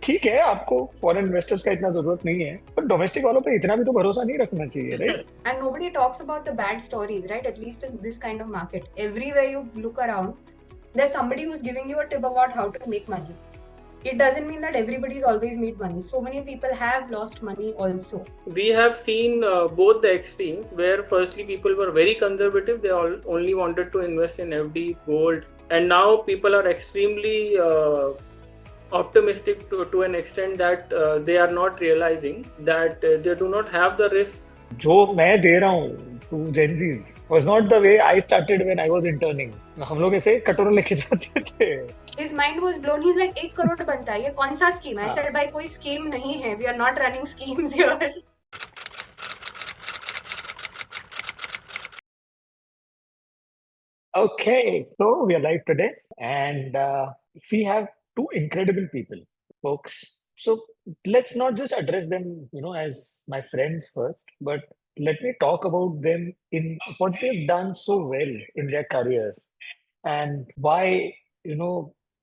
ठीक है, आपको फॉरेन इन्वेस्टर्स का इतना जरूरत नहीं है, पर डोमेस्टिक वालों पे इतना भी तो भरोसा नहीं रखना चाहिए, right? And nobody talks about the bad stories, right? At least in this kind of market. Everywhere you look around, there's somebody who's giving you a tip about how to make money. It doesn't mean that everybody's always made money. So many people have lost money also. We have seen both the extremes where firstly people were very conservative, they all only wanted to invest in FDs, gold, and now people are extremely optimistic to an extent that they are not realizing that they do not have the risk. जो मैं दे रहा हूँ to Gen Z was not the way I started when I was interning. हम लोग ऐसे कटोरा लेके जाते थे. His mind was blown. He's like, 1 crore बनता है, ये कौन सा स्कीम है? I said, भाई कोई स्कीम नहीं है. We are not running schemes here. Okay, so we are live today, and we have two incredible people, folks. So let's not just address them, as my friends first, but let me talk about them in what they've done so well in their careers and why,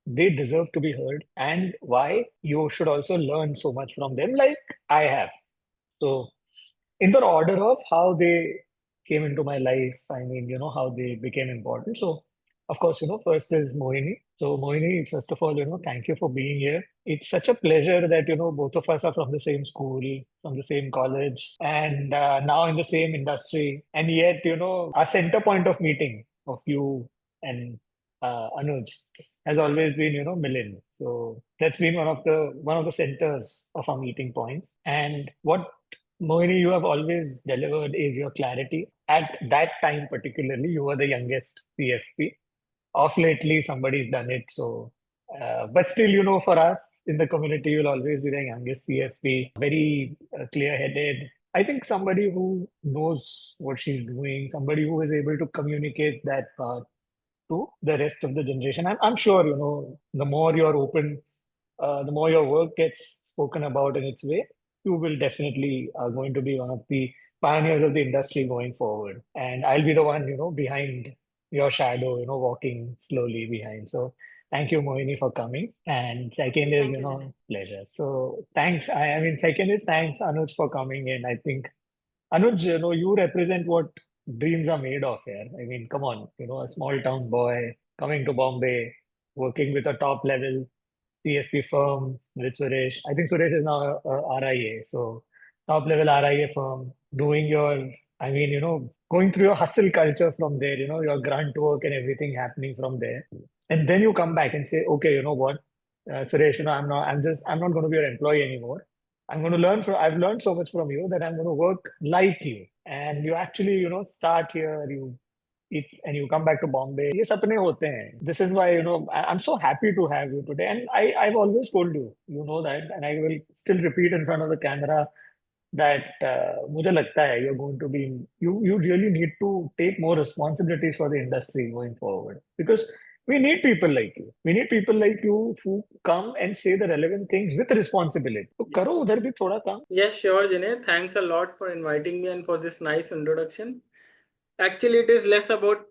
they deserve to be heard and why you should also learn so much from them, like I have. So in the order of how they came into my life, I mean, how they became important. So, of course, first is Mohini. So, Mohini, first of all, thank you for being here. It's such a pleasure that, both of us are from the same school, from the same college, and now in the same industry. And yet, our center point of meeting of you and Anuj has always been, Millen. So that's been one of the centers of our meeting points. And what Mohini, you have always delivered is your clarity. At that time, particularly, you were the youngest CFP. Of lately, somebody's done it. So, but still, for us in the community, you'll always be the youngest CFP. Very clear-headed. I think somebody who knows what she's doing, somebody who is able to communicate that part to the rest of the generation. I'm sure, the more you're open, the more your work gets spoken about in its way, you will definitely going to be one of the pioneers of the industry going forward. And I'll be the one, behind your shadow, walking slowly behind. So thank you, Mohini, for coming. And second is, Thank you, Jinay. pleasure. So thanks. I mean, second is thanks, Anuj, for coming in. I think, Anuj, you represent what dreams are made of here. I mean, come on, a small town boy coming to Bombay, working with a top level CSP firm with Suresh. I think Suresh is now a RIA. So top level RIA firm, doing I mean, going through your hustle culture from there, your grunt work and everything happening from there. And then you come back and say, okay, you know what, Suresh, I'm not going to be your employee anymore. I've learned so much from you that I'm going to work like you. And you actually, start here, and you come back to Bombay. ये सपने होते हैं. This is why, I'm so happy to have you today. And I've always told you, you know that, and I will still repeat in front of the camera that मुझे लगता है you're going to be, you really need to take more responsibilities for the industry going forward. Because we need people like you. We need people like you who come and say the relevant things with responsibility. तो करो उधर भी थोड़ा काम. Yes, sure, Jinay. Thanks a lot for inviting me and for this nice introduction. Actually, it is less about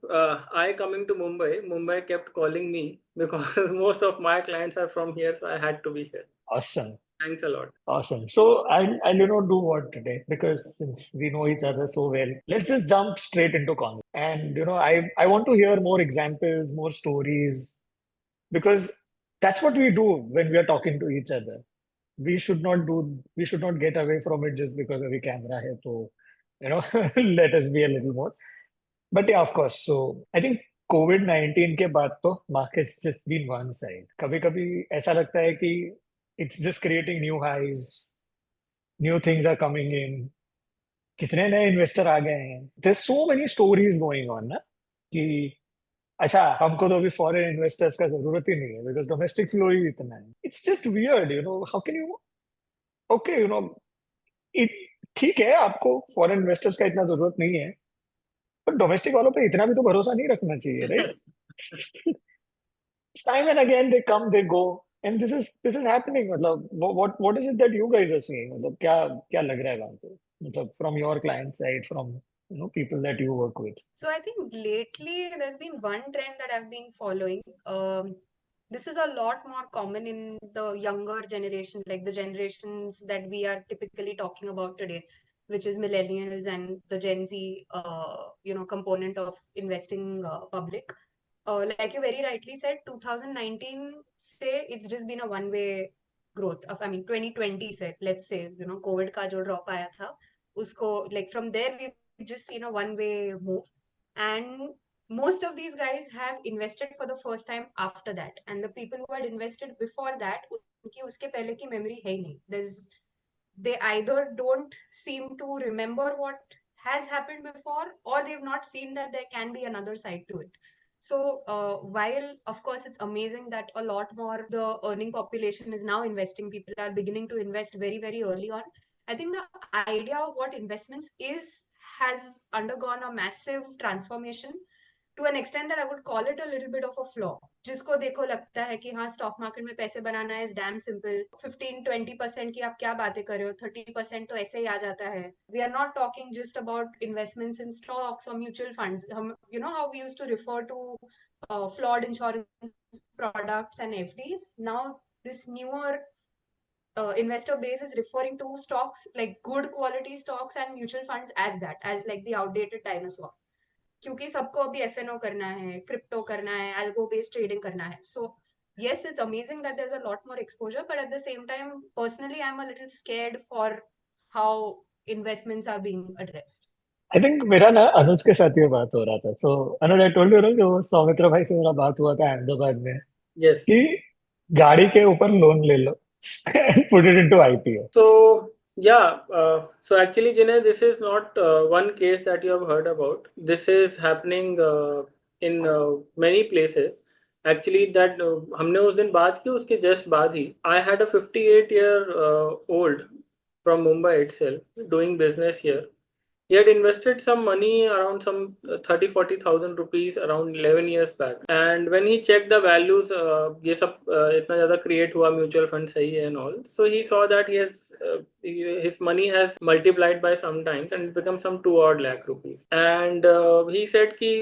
I coming to Mumbai. Mumbai kept calling me because most of my clients are from here, so I had to be here. Awesome. Thanks a lot. Awesome. So I'll do what today, because since we know each other so well, let's just jump straight into conversation. And I want to hear more examples, more stories, because that's what we do when we are talking to each other. We should not get away from it just because of the camera hai, so let us be a little more. But yeah, of course. So I think COVID-19 के बाद तो markets just been one side. कभी-कभी ऐसा लगता है कि it's just creating new highs, new things are coming in. कितने नए इन्वेस्टर आ गए हैं. There's so many stories going on ना कि अच्छा हमको तो अभी फॉरेन इन्वेस्टर्स का जरूरत ही नहीं है because domestic flow ही इतना है. It's just weird, how can you, okay, it, ठीक है आपको फॉरेन इन्वेस्टर्स का इतना जरूरत नहीं है, पर डोमेस्टिक वालों पे इतना भी तो भरोसा नहीं रखना चाहिए, right? Time and again they come, they go, and this is happening. मतलब what is it that you guys are seeing? मतलब क्या क्या लग रहा है वहाँ पे? मतलब from your client side, from people that you work with. So I think lately there's been one trend that I've been following. this is a lot more common in the younger generation, like the generations that we are typically talking about today, which is millennials and the Gen Z, component of investing public. Like you very rightly said, 2019, say it's just been a one-way growth of, I mean, 2020 said, let's say, COVID का जो drop आया था, उसको, like from there we've just seen a one-way move. And most of these guys have invested for the first time after that. And the people who had invested before that, उनकी उसके पहले की memory है ही नहीं. They either don't seem to remember what has happened before, or they've not seen that there can be another side to it. So while of course it's amazing that a lot more the earning population is now investing, people are beginning to invest very, very early on. I think the idea of what investments is has undergone a massive transformation to an extent that I would call it a little bit of a flaw. जिसको देखो लगता है कि हाँ stock market में पैसे बनाना है, is damn simple. 15-20% की आप क्या बातें कर रहे हो, 30% तो ऐसे ही आ जाता है. We are not talking just about investments in stocks और म्यूचुअल फंड्स. हम how we used to refer to flawed insurance products and FDs. Now this newer investor base is referring to stocks, like good quality stocks and mutual funds, as that, as like the outdated dinosaur. क्योंकि सबको अभी FNO करना है, crypto करना है, algo based trading करना है. So yes, it's amazing that there's a lot more exposure, but at the same time, personally, I'm a little scared for how investments are being addressed. I think मेरा ना अनुज के साथ ये बात हो रहा था. सो अनुज, आई टोल्ड यू ना कि वो सौमित्र भाई से मेरा बात हुआ था अहमदाबाद में Yes. कि गाड़ी के ऊपर लोन ले लो and put it into IPO. So yeah, so actually, Jinay, this is not one case that you have heard about. This is happening in many places. Actually, that हमने उस दिन बात की, उसके just बाद ही I had a 58-year-old from Mumbai itself doing business here. He had invested some money around some 30-40,000 rupees around 11 years back. And when he checked the values, ये सब इतना ज़्यादा create हुआ, mutual fund सही है and all. So he saw that his money has multiplied by some times and it becomes some 2 odd lakh rupees. And he said कि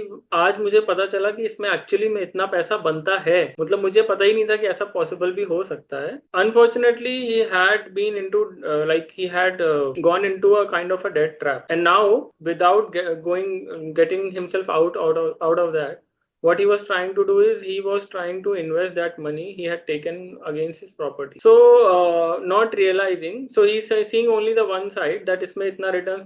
आज मुझे पता चला कि इसमें actually में इतना पैसा बनता है. मतलब मुझे पता ही नहीं था कि ऐसा possible भी हो सकता है. Unfortunately, he had been into he had gone into a kind of a debt trap. And now without getting himself out of that, what he was trying to do is he was trying to invest that money he had taken against his property. So not realizing, so he's seeing only the one side that इसमें इतना returns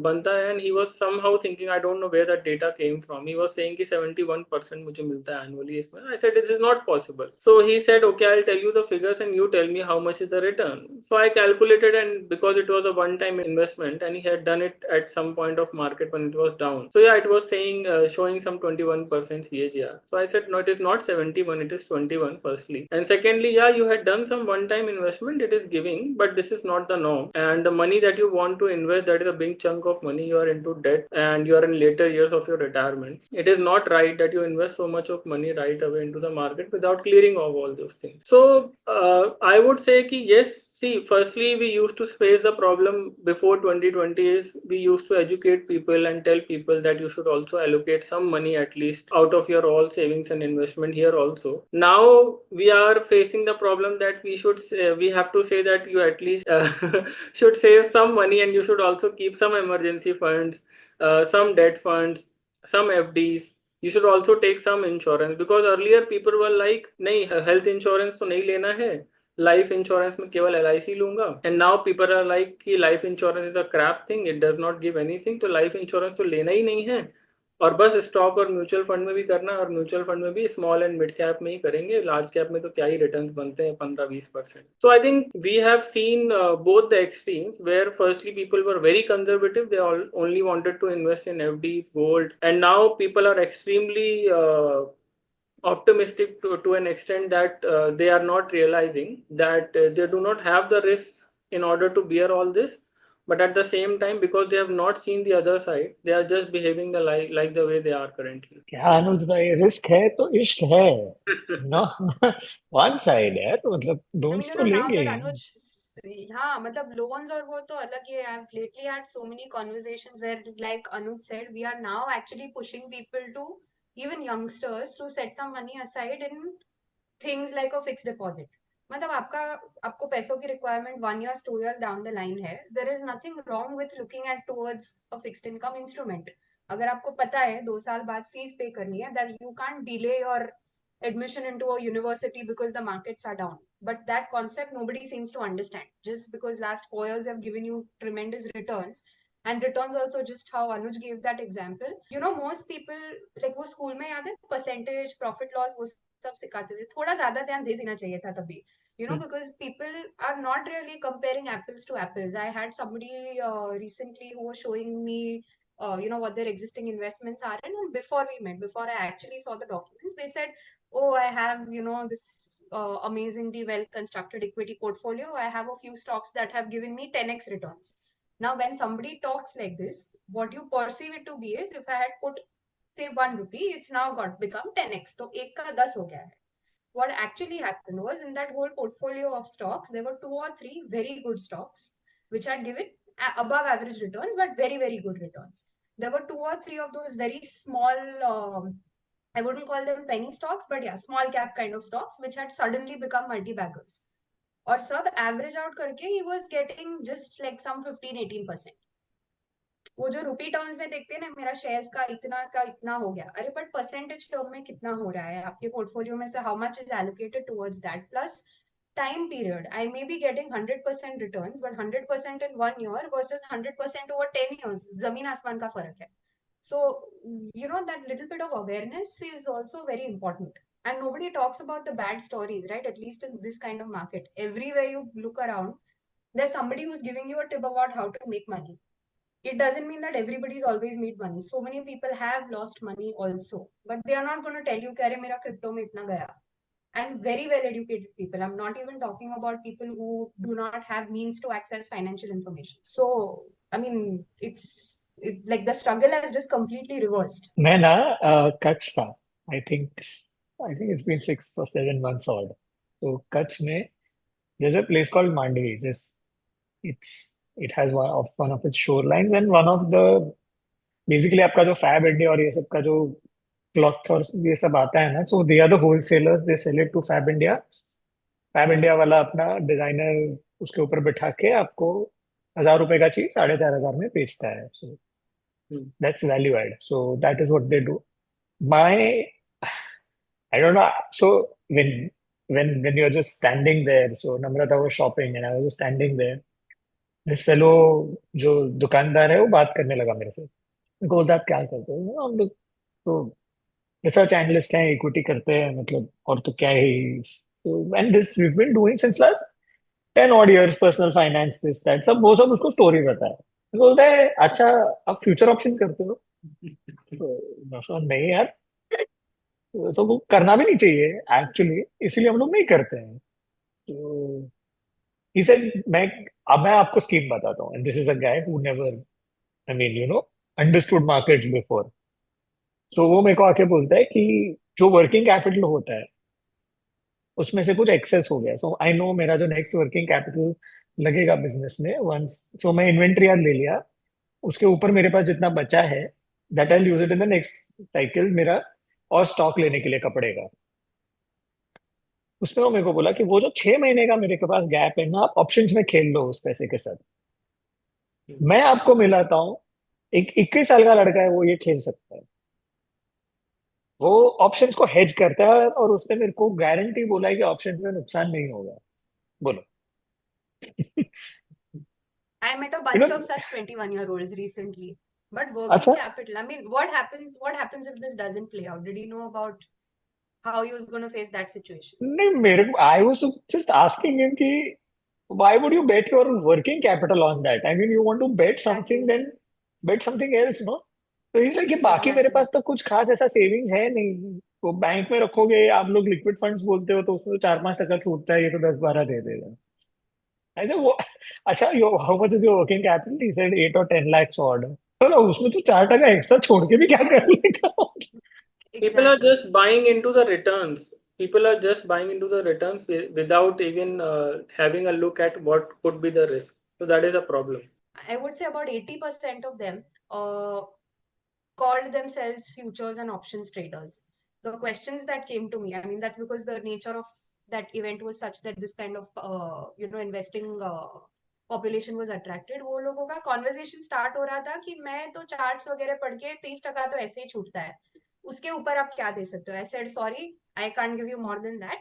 बनता है, and he was somehow thinking, I don't know where that data came from. He was saying कि 71% मुझे मिलता है annually इसमें. I said this is not possible. So he said, okay, I'll tell you the figures and you tell me how much is the return. So I calculated, and because it was a one-time investment and he had done it at some point of market when it was down. So yeah, it was saying showing some 21% CAGR. So I said, no, it is not 71, it is 21 firstly. And secondly, yeah, you had done some one-time investment, it is giving, but this is not the norm. And the money that you want to invest, that is a big chunk of money, you are into debt and you are in later years of your retirement. It is not right that you invest so much of money right away into the market without clearing off all those things. So I would say कि yes, see, firstly, we used to face the problem before 2020 is we used to educate people and tell people that you should also allocate some money at least out of your all savings and investment here also. Now we are facing the problem that we have to say that you at least should save some money and you should also keep some emergency funds, some debt funds, some FDs. You should also take some insurance, because earlier people were like, नहीं, health insurance तो नहीं लेना है, life insurance में केवल LIC लूंगा. And now people are like कि life insurance is a crap thing, it does not give anything, तो life insurance तो लेना ही नहीं है, और बस स्टॉक और म्यूचुअल फंड में भी करना, और म्यूचुअल फंड में भी स्मॉल एंड मिड कैप में ही करेंगे, लार्ज कैप में तो क्या ही रिटर्न्स बनते हैं 15-20%. So I think we have seen both the extremes where firstly people were very conservative, they only wanted to invest in FDs, gold, and now people are extremely optimistic to an extent that they are not realizing that they do not have the risks in order to bear all this, but at the same time, because they have not seen the other side, they are just behaving like the way they are currently. क्या अनुज भाई, risk है तो इश्क है, no. One side है तो मतलब I mean, loans तो now लेंगे that ही. Anuj, हाँ, मतलब loans और वो तो अलग ही है. I've lately had so many conversations where, like Anuj said, we are now actually pushing people to, even youngsters, to set some money aside in things like a fixed deposit. मतलब आपको पैसों की requirement 1 year, 2 years down the line है. There is nothing wrong with looking at towards a fixed income instrument. अगर आपको पता है 2 साल बाद फीस पे करनी है, that you can't delay your admission into a university because the markets are down. But that concept nobody seems to understand. Just because last 4 years have given you tremendous returns, and returns also, just how Anuj gave that example. You know, most people, like वो school में याद है percentage, profit loss वो सब सिखाते थे. थोड़ा ज़्यादा ध्यान दे देना चाहिए था तभी. You know, because people are not really comparing apples to apples. I had somebody recently who was showing me you know, what their existing investments are, and before we met, before I actually saw the documents, they said, oh, I have, you know, this amazingly well constructed equity portfolio. I have a few stocks that have given me 10x returns. Now when somebody talks like this, what you perceive it to be is, if I had put say 1 rupee, it's now got become 10x, so 1 ka 10 ho gaya hai. What actually happened was, in that whole portfolio of stocks, there were 2 or 3 very good stocks which had given above average returns, but very, very good returns. There were 2 or 3 of those very small, I wouldn't call them penny stocks, but yeah, small cap kind of stocks, which had suddenly become multi-baggers. Or sub average out karke, he was getting just like some 15-18%. वो जो rupee terms में देखते हैं ना, मेरा shares का इतना हो गया, अरे बट परसेंटेज टर्म में कितना हो रहा है आपके पोर्टफोलियो में से, how much is allocated towards that, plus time period. I may be getting 100% returns, but 100% in 1 year versus 100% over 10 years, zameen asman ka farak hai. So, you know, that little bit of awareness is also very important. And nobody talks about the bad stories, right? At least in this kind of market, everywhere you look around, there's somebody who's giving you a tip about how to make money. It doesn't mean that everybody's always made money. So many people have lost money also, but they are not going to tell you कि अरे मेरा crypto में इतना गया. And very well educated people. I'm not even talking about people who do not have means to access financial information. So, I mean, like the struggle has just completely reversed. मैं ना कच्छ था. I think it's been 6 or 7 months odd. So Kutch में there's a place called Mandvi. It has one of its shorelines, and one of the basically आपका जो fab India और ये सब का जो क्लॉथ और ये सब आता है ना, so they are the wholesalers. They sell it to Fabindia. Fabindia वाला अपना डिजाइनर उसके ऊपर बिठा के आपको 1,000 रुपए का चीज 4,500 में बेचता है. So that's value add. So that is what they do. I don't know. So when you're just standing there, so Namrata was shopping and I was just standing there. This fellow जो दुकानदार है वो बात करने लगा मेरे से. उनको बोलता आप क्या करते हो? हम लोग तो रिसर्च एनालिस्ट हैं, इक्विटी करते हैं, मतलब और तो क्या ही. And this we been doing since last 10 odd years, personal finance this that सब वो सब उसको स्टोरी बताया. बोलता है अच्छा आप फ्यूचर ऑप्शन करते हो? तो मैं सोचा, नहीं यार, तो वो करना भी नहीं चाहिए एक्चुअली, इसीलिए हम लोग नहीं करते हैं. तो he said, मैं आपको स्कीम बताता हूँ. And this is a guy who never, I mean you know, understood markets before. तो वो मेरे को आके बोलता है कि जो वर्किंग कैपिटल होता है उसमें से कुछ एक्सेस हो गया. सो आई नो मेरा जो नेक्स्ट वर्किंग कैपिटल लगेगा बिजनेस में वंस, सो मैं इन्वेंट्री आज ले लिया, उसके ऊपर मेरे पास जितना बचा है that I use it in the next cycle मेरा और स्टॉक लेने के लिए कपड़े का. उसमें वो मेरे को बोला कि वो जो 6 महीने का मेरे के पास गैप है ना, आप ऑप्शंस में खेल लो उस पैसे के साथ. मैं आपको मिलाता हूँ, एक 21 साल का लड़का है वो ये खेल सकता है. वो ऑप्शंस को हेज करता है और उसने मेरे को गारंटी बोला है कि ऑप्शंस में नुकसान नहीं होगा. बोलो. I met a You bunch know, of such 21-year-olds recently. But अच्छा working capital, I mean, what happens if this doesn't play out? Did you know about how he was going to face that situation? नहीं, मेरे को आई was just asking him कि why would you bet your working capital on that? I mean, you want to bet something, Exactly. then bet something else, no? तो इसलिए कि बाकी मेरे Exactly. पास तो कुछ खास ऐसा सेविंग्स है नहीं. तो बैंक में रखोगे, आप लोग लिक्विड फंड्स बोलते हो, तो उसमें 4-5% छूटता है, ये तो 10-12 दे देगा. ऐसे वो अच्छा, yo how much is your working capital? He said 8 or 10 lakhs odd. तो उसमें तो 4% एक्स्ट्रा छोड़ के भी क्या कर लेगा? People are Exactly. just buying into the returns. People are just buying into the returns without even having a look at what could be the risk. So that is a problem. I would say about 80% of them called themselves futures and options traders. the questions that came to me, I mean, that's because the nature of that event was such that this kind of investing population was attracted. वो लोगों का conversation start हो रहा था कि मैं तो charts वगैरह पढ़ के 30% तो ऐसे ही छूटता है, उसके ऊपर आप क्या दे सकते हो? I said sorry, I can't give you more than that.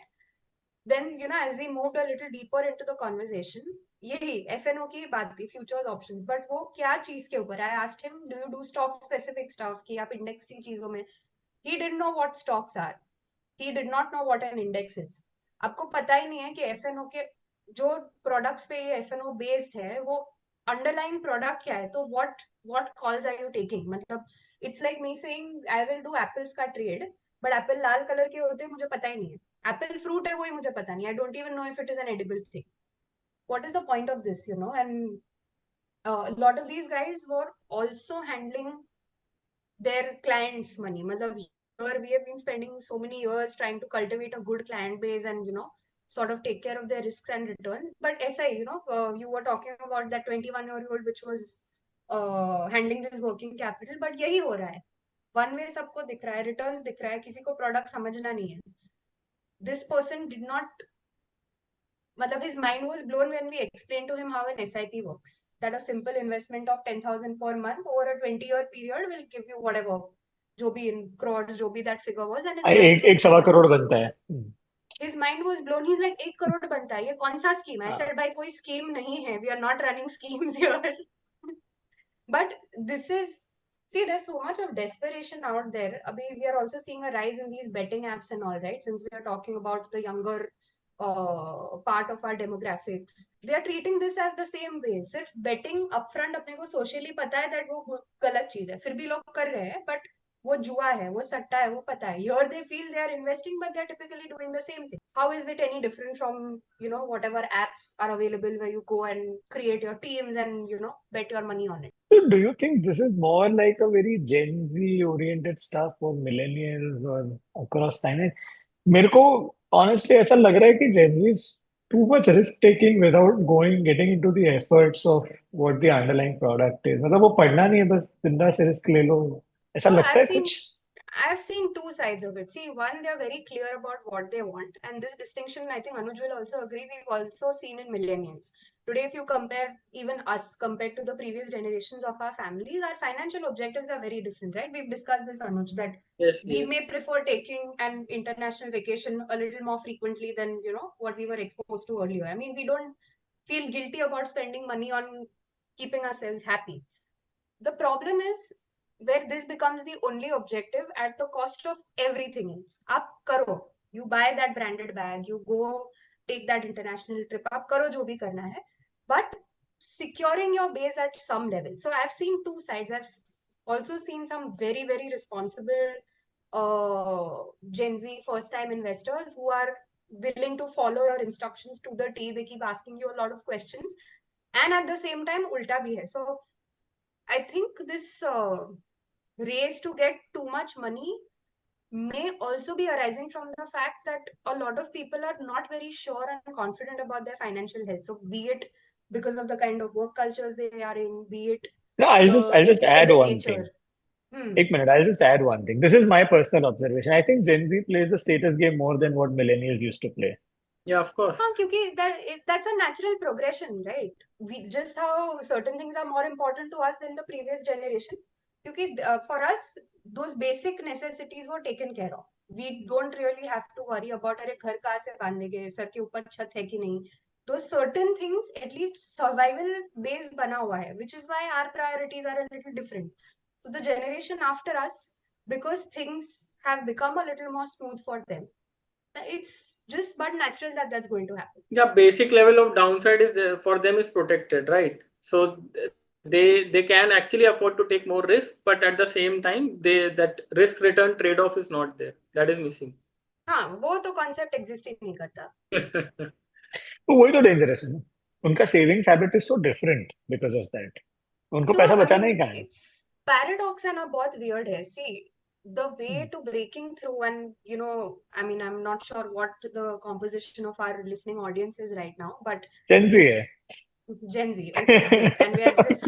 Then as we moved a little deeper into the conversation, यही FNO की बात थी, futures options, but वो क्या चीज के ऊपर? I asked him, do you do stock specific stuff कि आप index की चीजों में? He didn't know what stocks are. He did not know what an index is. आपको पता ही नहीं है कि FNO के जो products पे ये FNO based है, वो underlying product क्या है? तो what calls are you taking? मतलब it's like me saying I will do apples का trade, but apple Lal colour के होते हैं, मुझे पता ही नहीं है. Apple fruit है, वही मुझे पता नहीं. I don't even know if it is an edible thing. What is the point of this? And a lot of these guys were also handling their clients' money. Matlab, here we have been spending so many years trying to cultivate a good client base and sort of take care of their risks and returns. But SI, you were talking about that 21-year-old which was handling this working capital. But यही हो रहा है. One way सबको दिख रहा है, returns दिख रहा है, किसी को product समझना नहीं है. This person did not. Matlab, his mind was blown when we explained to him how an SIP works. That a simple investment of 10,000 per month over a 20-year period will give you whatever, जो भी in crores, जो भी that figure was, and his mind was एक सवा blown. Crore बनता है. His mind was blown. He's like, 1 crore बनता है, ये कौन सा scheme है? I हाँ. said, भाई कोई scheme नहीं है. We are not running schemes here. But this is, see, there's so much of desperation out there. We are also seeing a rise in these betting apps and all, right? Since we are talking about the younger part of our demographics, they are treating this as the same way. सिर्फ betting upfront अपने को socially पता है that वो गलत चीज है, फिर भी लोग कर रहे हैं, but वो जुआ है, वो सट्टा है, वो पता है. Here they feel they are investing, but they are typically doing the same thing. How is it any different from whatever apps are available where you go and create your teams and bet your money on it? So do you think this is more like a very Gen Z oriented stuff for millennials or across time? मेरे को honestly ऐसा लग रहा है कि Gen Z is too much risk taking without getting into the efforts of what the underlying product is. मतलब वो पढ़ना नहीं है, बस बिंदा से रिस्क ले लो. ऐसा So लगता है कुछ? I've seen two sides of it. See, one, they're very clear about what they want. And this distinction, I think Anuj will also agree, we've also seen in millennials. Today, if you compare even us compared to the previous generations of our families, our financial objectives are very different, right? We've discussed this, Anuj, that Yes, we yes. may prefer taking an international vacation a little more frequently than, what we were exposed to earlier. I mean, we don't feel guilty about spending money on keeping ourselves happy. The problem is where this becomes the only objective at the cost of everything else. Aap karo. You buy that branded bag, you go take that international trip, aap karo jo bhi karna hai. But securing your base at some level. So I've seen two sides. I've also seen some very, very responsible Gen Z first time investors who are willing to follow your instructions to the T. They keep asking you a lot of questions. And at the same time, ulta bhi hai. So I think this race to get too much money may also be arising from the fact that a lot of people are not very sure and confident about their financial health. So, be it because of the kind of work cultures they are in, be it No, the I'll just add unstable one thing. nature. एक minute, I'll just add one thing. This is my personal observation. I think Gen Z plays the status game more than what millennials used to play. Yeah, of course. Because that's a natural progression, right? We just how certain things are more important to us than the previous generation. Because for us, those basic necessities were taken care of. We don't really have to worry about अरे घर कहाँ से बांधेंगे, sir के ऊपर छत है कि नहीं. Those certain things, at least survival base बना हुआ है, which is why our priorities are a little different. So the generation after us, because things have become a little more smooth for them, it's just but natural that that's going to happen. Yeah, basic level of downside is there, for them is protected, right? So they can actually afford to take more risk, but at the same time, that risk return trade off is not there. That is missing. हाँ, वो तो concept exist ही नहीं करता. तो वही तो dangerous है ना. उनका savings habit is so different because of that. उनको So पैसा I बचाना ही mean, कहाँ है. it's paradox है ना, बहुत weird है. See, the way to breaking through, and I mean, I'm not sure what the composition of our listening audience is right now, but Gen Z if है. Gen Z, okay, great. And we are just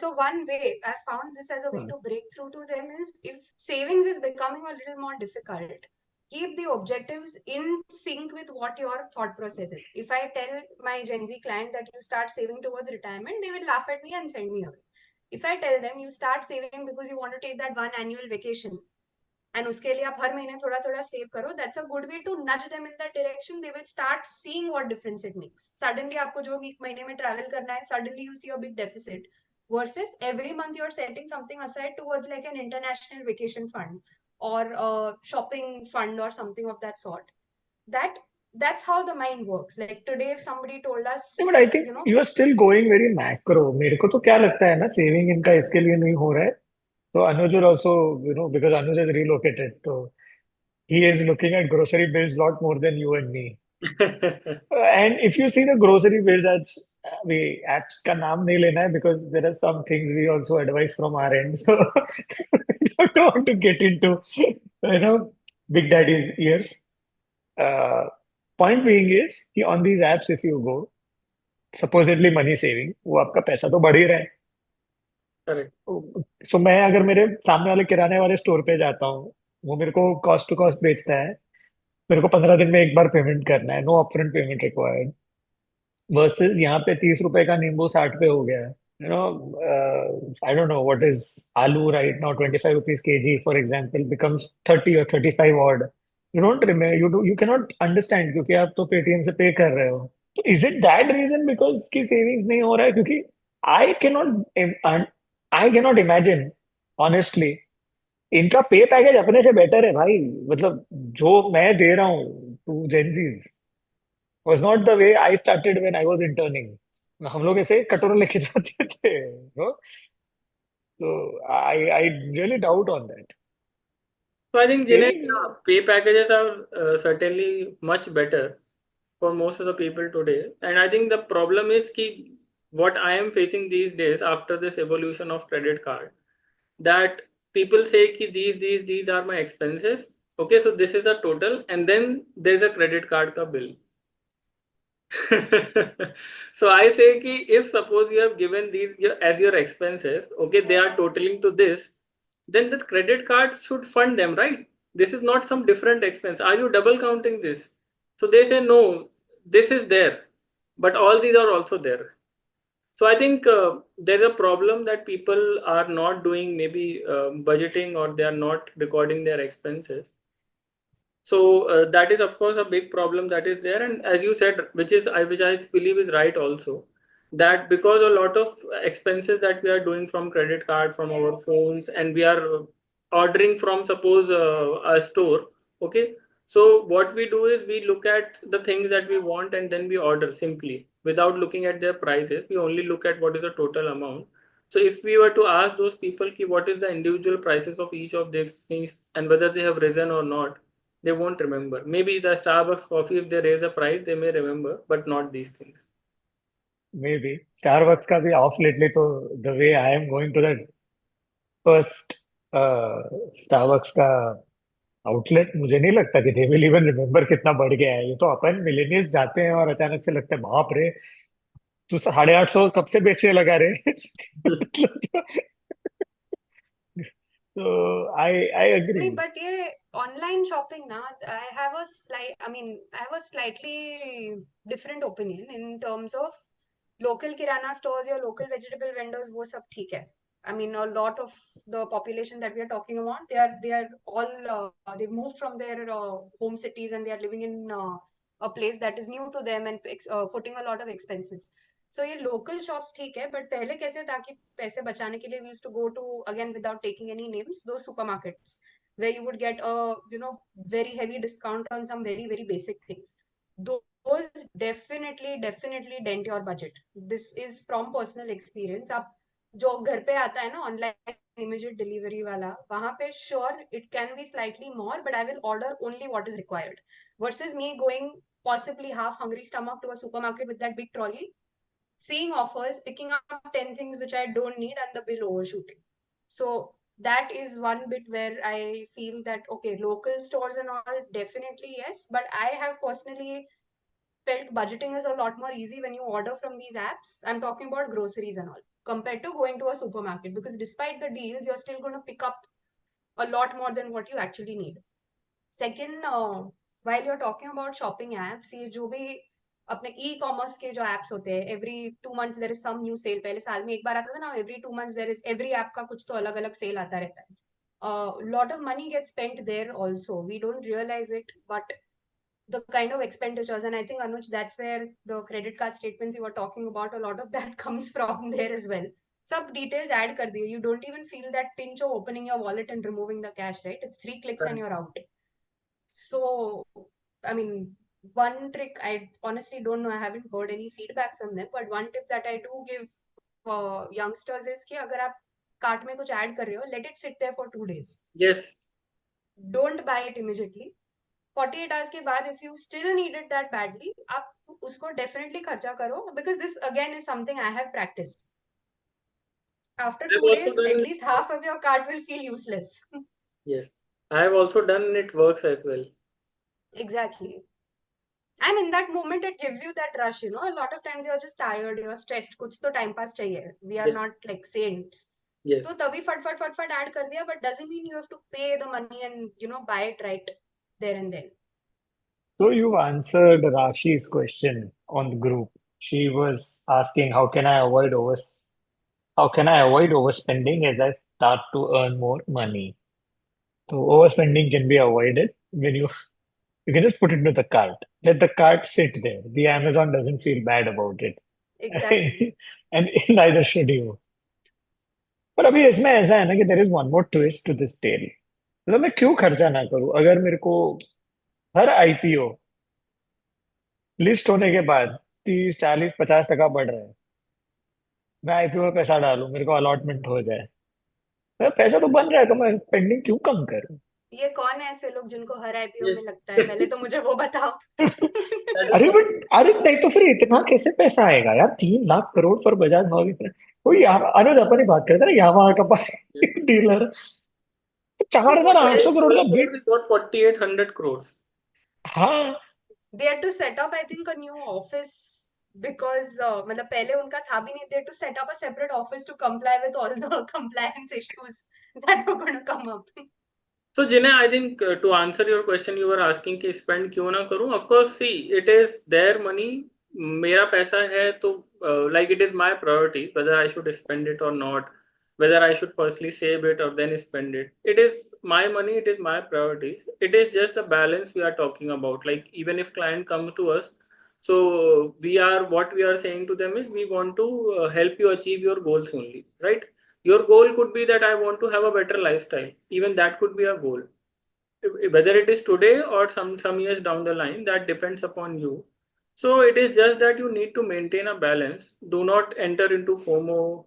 so one way I found this as a way to break through to them is, if savings is becoming a little more difficult, keep the objectives in sync with what your thought process is. If I tell my Gen Z client that you start saving towards retirement, they will laugh at me and send me away. If I tell them you start saving because you want to take that one annual vacation, and उसके लिए आप हर महीने थोड़ा थोड़ा save करो, that's a good way to nudge them in that direction. They will start seeing what difference it makes. Suddenly आपको जो एक महीने में travel करना है, suddenly you see a big deficit, versus every month you're setting something aside towards like an international vacation fund or a shopping fund or something of that sort. That's how the mind works. Like today if somebody told us, but I think you are still going very macro. मेरे को तो क्या लगता है ना, saving इनका इसके लिए नहीं हो रहा है. तो Anuj will also, because Anuj is relocated, तो he is looking at grocery bills lot more than you and me. And if you see the grocery bills, as we apps का नाम नहीं लेना है, because there are some things we also advise from our end. So I don't want to get into, Big Daddy's ears. Uh, Point being is कि on these apps, if you go, supposedly money saving, वो आपका पैसा तो बढ़ ही रहा है. Correct. सो मैं अगर मेरे सामने वाले किराने वाले स्टोर पे जाता हूँ, वो मेरे को कॉस्ट टू कॉस्ट बेचता है, मेरे को 15 दिन में एक बार पेमेंट करना है, no upfront payment required, versus यहाँ पे 30 रुपए का नींबू 60 पे हो गया है. I don't know what is aloo right now, 25 rupees KG for example becomes 30 और 35 odd. You don't remember, you cannot नॉट अंडरस्टैंड, क्योंकि आप तो पेटीएम से पे कर रहे हो. तो is it that reason because की सेविंग्स नहीं हो रहा है? क्योंकि I can not I can not imagine honestly इनका पे पैकेज अपने से बेटर है भाई. मतलब जो मैं दे रहा हूँ to Gen Zs was not the way I started when I was interning. हम लोग ऐसे कटोरा लेके जाते थे, so I really doubt on that. So I think, Jinay, Saving, pay packages are certainly much better for most of the people today. And I think the problem is ki what I am facing these days after this evolution of credit card, that people say ki these are my expenses. Okay, so this is a total, and then there's a credit card ka bill. So I say ki if suppose you have given these as your expenses, okay, they are totaling to this, then the credit card should fund them, right? This is not some different expense. Are you double counting this? So they say no, this is there, but all these are also there. So I think there's a problem that people are not doing maybe budgeting, or they are not recording their expenses. So that is of course a big problem that is there. And as you said, which I believe is right also, that because a lot of expenses that we are doing from credit card, from our phones, and we are ordering from suppose a store, okay, so what we do is we look at the things that we want and then we order simply without looking at their prices. We only look at what is the total amount. So if we were to ask those people ki what is the individual prices of each of these things and whether they have risen or not, they won't remember. Maybe the Starbucks coffee, if they raise a price, they may remember, but not these things. maybe Starbucks का भी off lately, तो the way I am going to that first Starbucks का outlet, मुझे नहीं लगता कि they will even remember कितना बढ़ गया है. ये तो अपन मिलेनियल्स जाते हैं और अचानक से लगता है बाप रे, तू 850 कब से बेचने लगा रे. मतलब तो I नहीं, agree. but ये online shopping ना, I have a slightly different opinion in terms of local kirana stores or local vegetable vendors. वो सब ठीक है. I mean, a lot of the population that we are talking about, they are all they've moved from their home cities and they are living in a place that is new to them and footing a lot of expenses. So ये local shops ठीक है, but पहले कैसे था कि पैसे बचाने के लिए we used to go to, again without taking any names, those supermarkets where you would get a very heavy discount on some very very basic things. Those definitely dent your budget. This is from personal experience. आप जो घर पे आता है ना online immediate delivery वाला, वहां पे sure it can be slightly more, but I will order only what is required, versus me going possibly half hungry stomach to a supermarket with that big trolley, seeing offers, picking up 10 things which I don't need, and the bill overshooting. So that is one bit where I feel that, okay, local stores and all, definitely yes. But I have personally felt budgeting is a lot more easy when you order from these apps. I'm talking about groceries and all, compared to going to a supermarket, because despite the deals, you're still going to pick up a lot more than what you actually need. Second, while you're talking about shopping apps, ये जो भी अपने e commerce के जो apps होते हैं, every 2 months there is some new sale. पहले साल में एक बार आता था ना, every 2 months there is every app का कुछ तो अलग अलग सेल आता रहता है. Lot of money gets spent there also. We don't realize it, but the kind of expenditures, and I think Anuj, that's where the credit card statements you were talking about, a lot of that comes from there as well. Some details add kar diye. You don't even feel that pinch of opening your wallet and removing the cash, right? It's 3 clicks and you're out. So, I mean, one trick, I honestly don't know, I haven't heard any feedback from them, but one tip that I do give youngsters is कि अगर आप cart में कुछ add कर रहे हो, let it sit there for 2 days. Yes. Don't buy it immediately. 48 hours के बाद, if you still need it that badly, आप उसको definitely खर्चा करो, because this again is something I have practiced. After I've 2 also days, at done. least half of your cart will feel useless. Yes, I've also done, and it works as well. Exactly. And in that moment, it gives you that rush, you know. A lot of times you're just tired, you're stressed. कुछ तो time pass चाहिए. We are Yes. not like saints. Yes. तो तभी फट add कर दिया, but doesn't mean you have to pay the money and, you know, buy it right there and then. So you answered Rashi's question on the group. She was asking, how can I avoid overspending as I start to earn more money? So overspending can be avoided when you can just put it into the cart. Let the cart sit there. The Amazon doesn't feel bad about it. Exactly. And neither should you. पर अभी इसमें ऐसा है ना कि there is one more twist to this tale. मतलब मैं क्यों खर्चा ना करूं अगर मेरे को हर आईपीओ लिस्ट होने के बाद 30 40 50% बढ़ रहा है. मैं आईपीओ में पैसा डालूं मेरे को अलॉटमेंट हो जाए. पैसा तो बन रहा है तो मैं स्पेंडिंग क्यों कम करूं. ये कौन है ऐसे लोग जिनको हर आईपीओ Yes. में लगता है? पहले तो मुझे वो बताओ. That is अरे what. बट अरे नहीं तो फिर इतना कैसे पैसा आएगा यार. 3 लाख करोड़ फॉर बजाज हाउसिंग. कोई अनुज अपन ही बात करते ना यामाहा का Yes. डीलर. So 4,800 करोड़ का 48 bid. crores is what 4,800 crores. हाँ. They had to set up, I think, a new office because मतलब पहले उनका था भी नहीं. They had to set up a separate office to comply with all the compliance issues that were going to come up. So Jinay, I think to answer your question, you were asking कि spend क्यों ना करूं. Of course, see, it is their money. मेरा पैसा है तो like it is my priority whether I should spend it or not, whether I should firstly save it or then spend it. It is my money. It is my priorities. It is just the balance we are talking about. Like even if client come to us, so what we are saying to them is we want to help you achieve your goals only, right? Your goal could be that I want to have a better lifestyle. Even that could be a goal. Whether it is today or some years down the line, that depends upon you. So it is just that you need to maintain a balance. Do not enter into FOMO.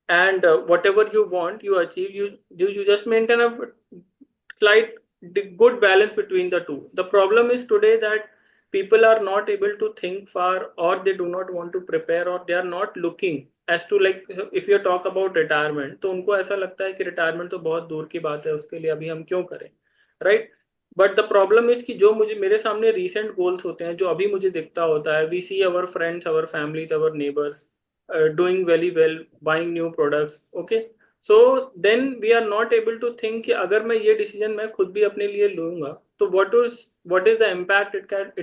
And whatever you want, you achieve. You just maintain a slight good balance between the two. The problem is today that people are not able to think far, or they do not want to prepare, or they are not looking as to like if you talk about retirement, तो उनको ऐसा लगता है कि retirement तो बहुत दूर की बात है, उसके लिए अभी हम क्यों करें, right. But the problem is कि जो मुझे मेरे सामने रीसेंट गोल्स होते हैं, जो अभी मुझे दिखता होता है, we see our friends, our families, our neighbours doing very well, buying new products, okay. So then we are not able to think कि अगर मैं ये डिसीजन मैं खुद भी अपने लिए लूंगा तो what is the impact it has to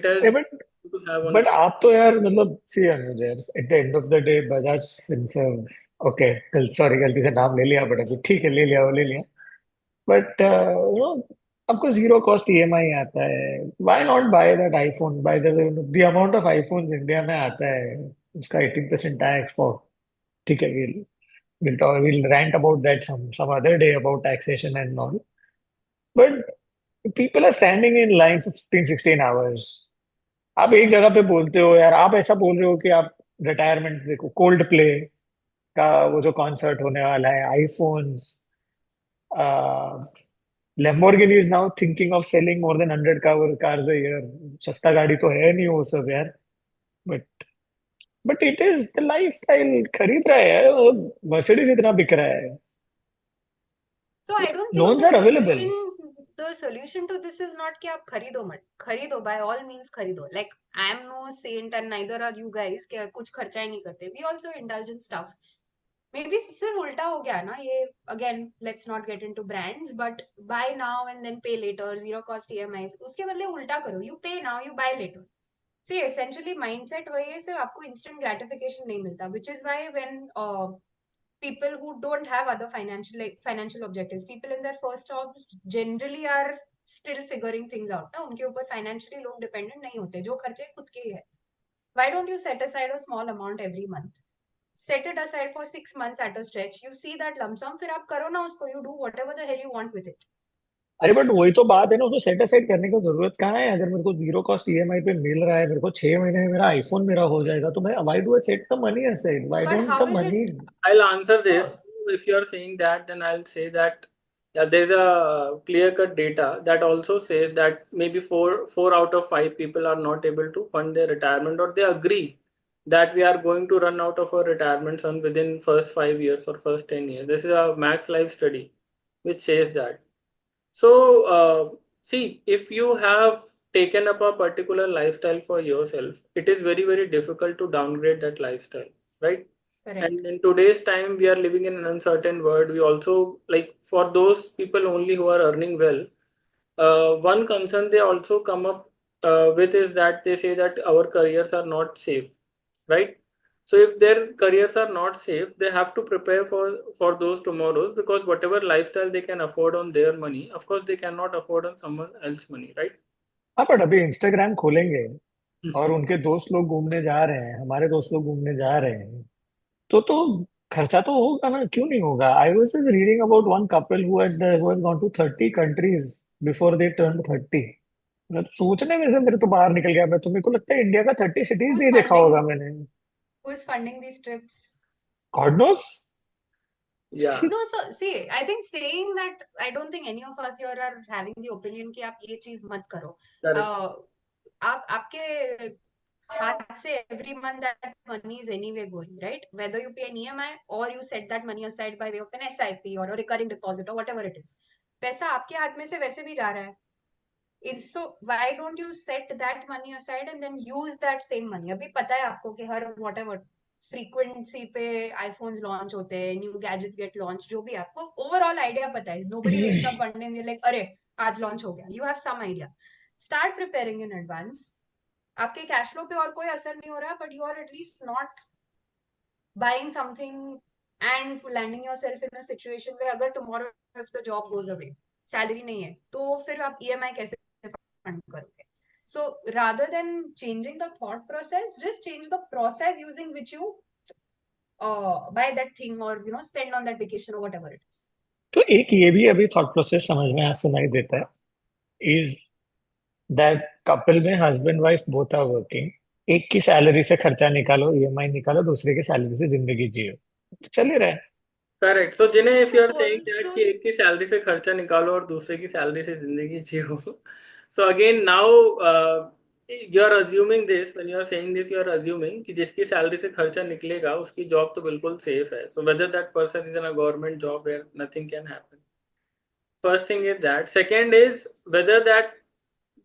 have on. But आप तो यार मतलब सी अनुज यार at the end of the day Bajaj Finserv okay sorry गलती से नाम ले लिया बट अभी ठीक है ले लिया वो ले लिया. बट यू नो आपको जीरो कॉस्ट ईएमआई आता है. Why not by that iPhone. By the amount of iPhones India में आता है उसका 18% टैक्स फॉर. ठीक है we'll rant about that some other day about taxation and all. But people are standing in line for 15 16 hours. आप एक जगह पे बोलते हो यार. आप ऐसा बोल रहे हो कि आप रिटायरमेंट देखो कोल्ड प्ले का वो जो कॉन्सर्ट होने वाला है. IPhones. Lamborghini is now thinking of selling more than 100 cars a year. सस्ता गाड़ी तो है नहीं वो सब यार. But it is the lifestyle. खरीद रहा है यार. मर्सिडीज इतना बिक रहा है. So I don't think Loans the are available. solution the solution to this is not कि आप खरीदो मत, खरीदो by all means खरीदो. Like I am no saint and neither are you guys कि कुछ खर्चा ही नहीं करते. We also indulge in stuff. Maybe सिर्फ उल्टा हो गया ना ये. Again, let's not get into brands, but buy now and then pay later, zero cost EMIs. उसके बदले उल्टा करो. You pay now, you buy later. See, essentially mindset वही है, सिर्फ आपको instant gratification नहीं मिलता, which is why when people who don't have other financial objectives, people in their first jobs generally are still figuring things out ना, उनके ऊपर financially लोग dependent नहीं होते, जो खर्चे खुद के ही है. Why don't you set aside a small amount every month? Set it aside for 6 months at a stretch. You see that lump sum, फिर आप करो ना उसको, you do whatever the hell you want with it. अरे but वही तो बात है ना, उसको सेट असाइड करने की जरूरत कहाँ है? अगर मेरे को जीरो कॉस्ट ईएमआई पे मिल रहा है, मेरे को 6 महीने में मेरा आईफोन मेरा हो जाएगा, तो मैं why do I set the money aside? Why But don't how the is money? it? I'll answer this. So, If you are saying that, then I'll say that yeah, there's a clear-cut data that also says that maybe four out of five people are not able to fund their retirement, or they agree that we are going to run out of our retirement fund within first 5 years or first 10 years. This is a Max Life study which says that. So, see, if you have taken up a particular lifestyle for yourself, it is very, very difficult to downgrade that lifestyle, right? correct. And in today's time, we are living in an uncertain world. We also, like, for those people only who are earning well, one concern they also come up with is that they say that our careers are not safe, right? So if their careers are not safe, they have to prepare for those tomorrows, because whatever lifestyle they can afford on their money, of course they cannot afford on someone else's money, right? हाँ, but अभी Instagram खोलेंगे और उनके दोस्त लोग घूमने जा रहे हैं, हमारे दोस्त लोग घूमने जा रहे हैं, तो खर्चा तो होगा ना, क्यों नहीं होगा? I was just reading about one couple who has gone to 30 countries before they turn 30. मैं तो सोचने में से मेरे तो बाहर निकल गया. मैं तो, मेरे को लगता है इंडिया का 30 सिटीज Who's नहीं देखा होगा funding? मैंने. Who's funding these trips? God knows. Yeah, No, so see, I think saying that, I don't think any of us here are having the opinion कि आप ये चीज मत करो. correct. आप आपके हाथ से every month that money is anyway going, right? Whether you pay an EMI or you set that money aside by way of an SIP or a recurring deposit or whatever it is, पैसा आपके हाथ में से वैसे भी जा रहा है. So why don't you set that money aside and then use that same money? अभी पता है आपको कि हर whatever frequency पे iPhones launch होते हैं, new gadgets get launched, जो भी आपको overall idea पता है. Nobody wakes up one day and they're like, अरे आज launch हो गया. You have some idea. Start preparing in advance. आपके cash flow पे और कोई असर नहीं हो रहा, but you are at least not buying something and landing yourself in a situation where अगर tomorrow if the job goes away, salary नहीं है, तो फिर आप EMI कैसे fund करोगे? So rather than changing the thought process, just change the process using which you buy that thing or spend on that vacation or whatever it is. तो एक ये भी अभी थॉट प्रोसेस समझ में सुनाई देता है, इज दैट कपल में husband wife both are working, एक की सैलरी से खर्चा निकालो, ईएमआई निकालो, दूसरे की सैलरी से जिंदगी जियो, तो चल ही रहा है. करेक्ट. सो जिन्हें इफ तो you are saying that also कि एक की सैलरी से खर्चा निकालो और दूसरे की सैलरी से जिंदगी जियो, so again now you are assuming this, when you are saying this you are assuming कि जिसकी सैलरी से खर्चा निकलेगा उसकी जॉब तो बिल्कुल सेफ है. So whether that person is in a government job where nothing can happen. First thing is that. Second is whether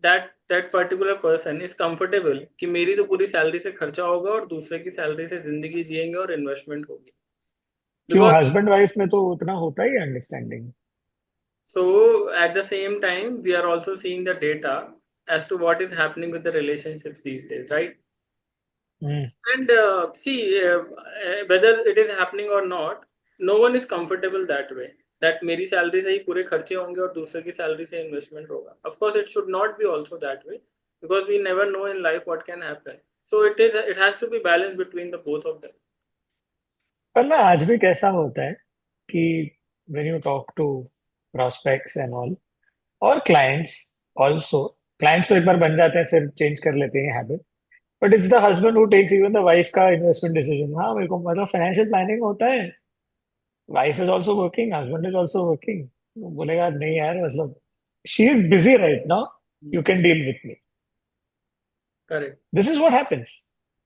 that particular person is comfortable कि मेरी तो पूरी सैलरी से खर्चा होगा और दूसरे की सैलरी से जिंदगी जिएंगे और इन्वेस्टमेंट होगी. क्यों, बिकॉज हस्बैंड वाइफ में तो उतना होता ही understanding. so at the same time, we are also seeing the data as to what is happening with the relationships these days, right? And see, whether it is happening or not, no one is comfortable that way. That मेरी salary से ही पूरे खर्चे होंगे और दूसरे की salary से investment होगा. Of course, it should not be also that way, because we never know in life what can happen. So it has to be balanced between the both of them. पर ना आज भी कैसा होता है कि when you talk to prospects and all और clients also, clients तो एक बार बन जाते हैं फिर चेंज कर लेते हैं habit, but it's the husband who takes even the wife का इन्वेस्टमेंट डिसीजन. हाँ, मेरे को मतलब फाइनेंशियल प्लानिंग होता है, wife is also working, husband is also working, बोलेगा नहीं यार, मतलब she is busy right now, you can deal with me. Correct. This is what happens.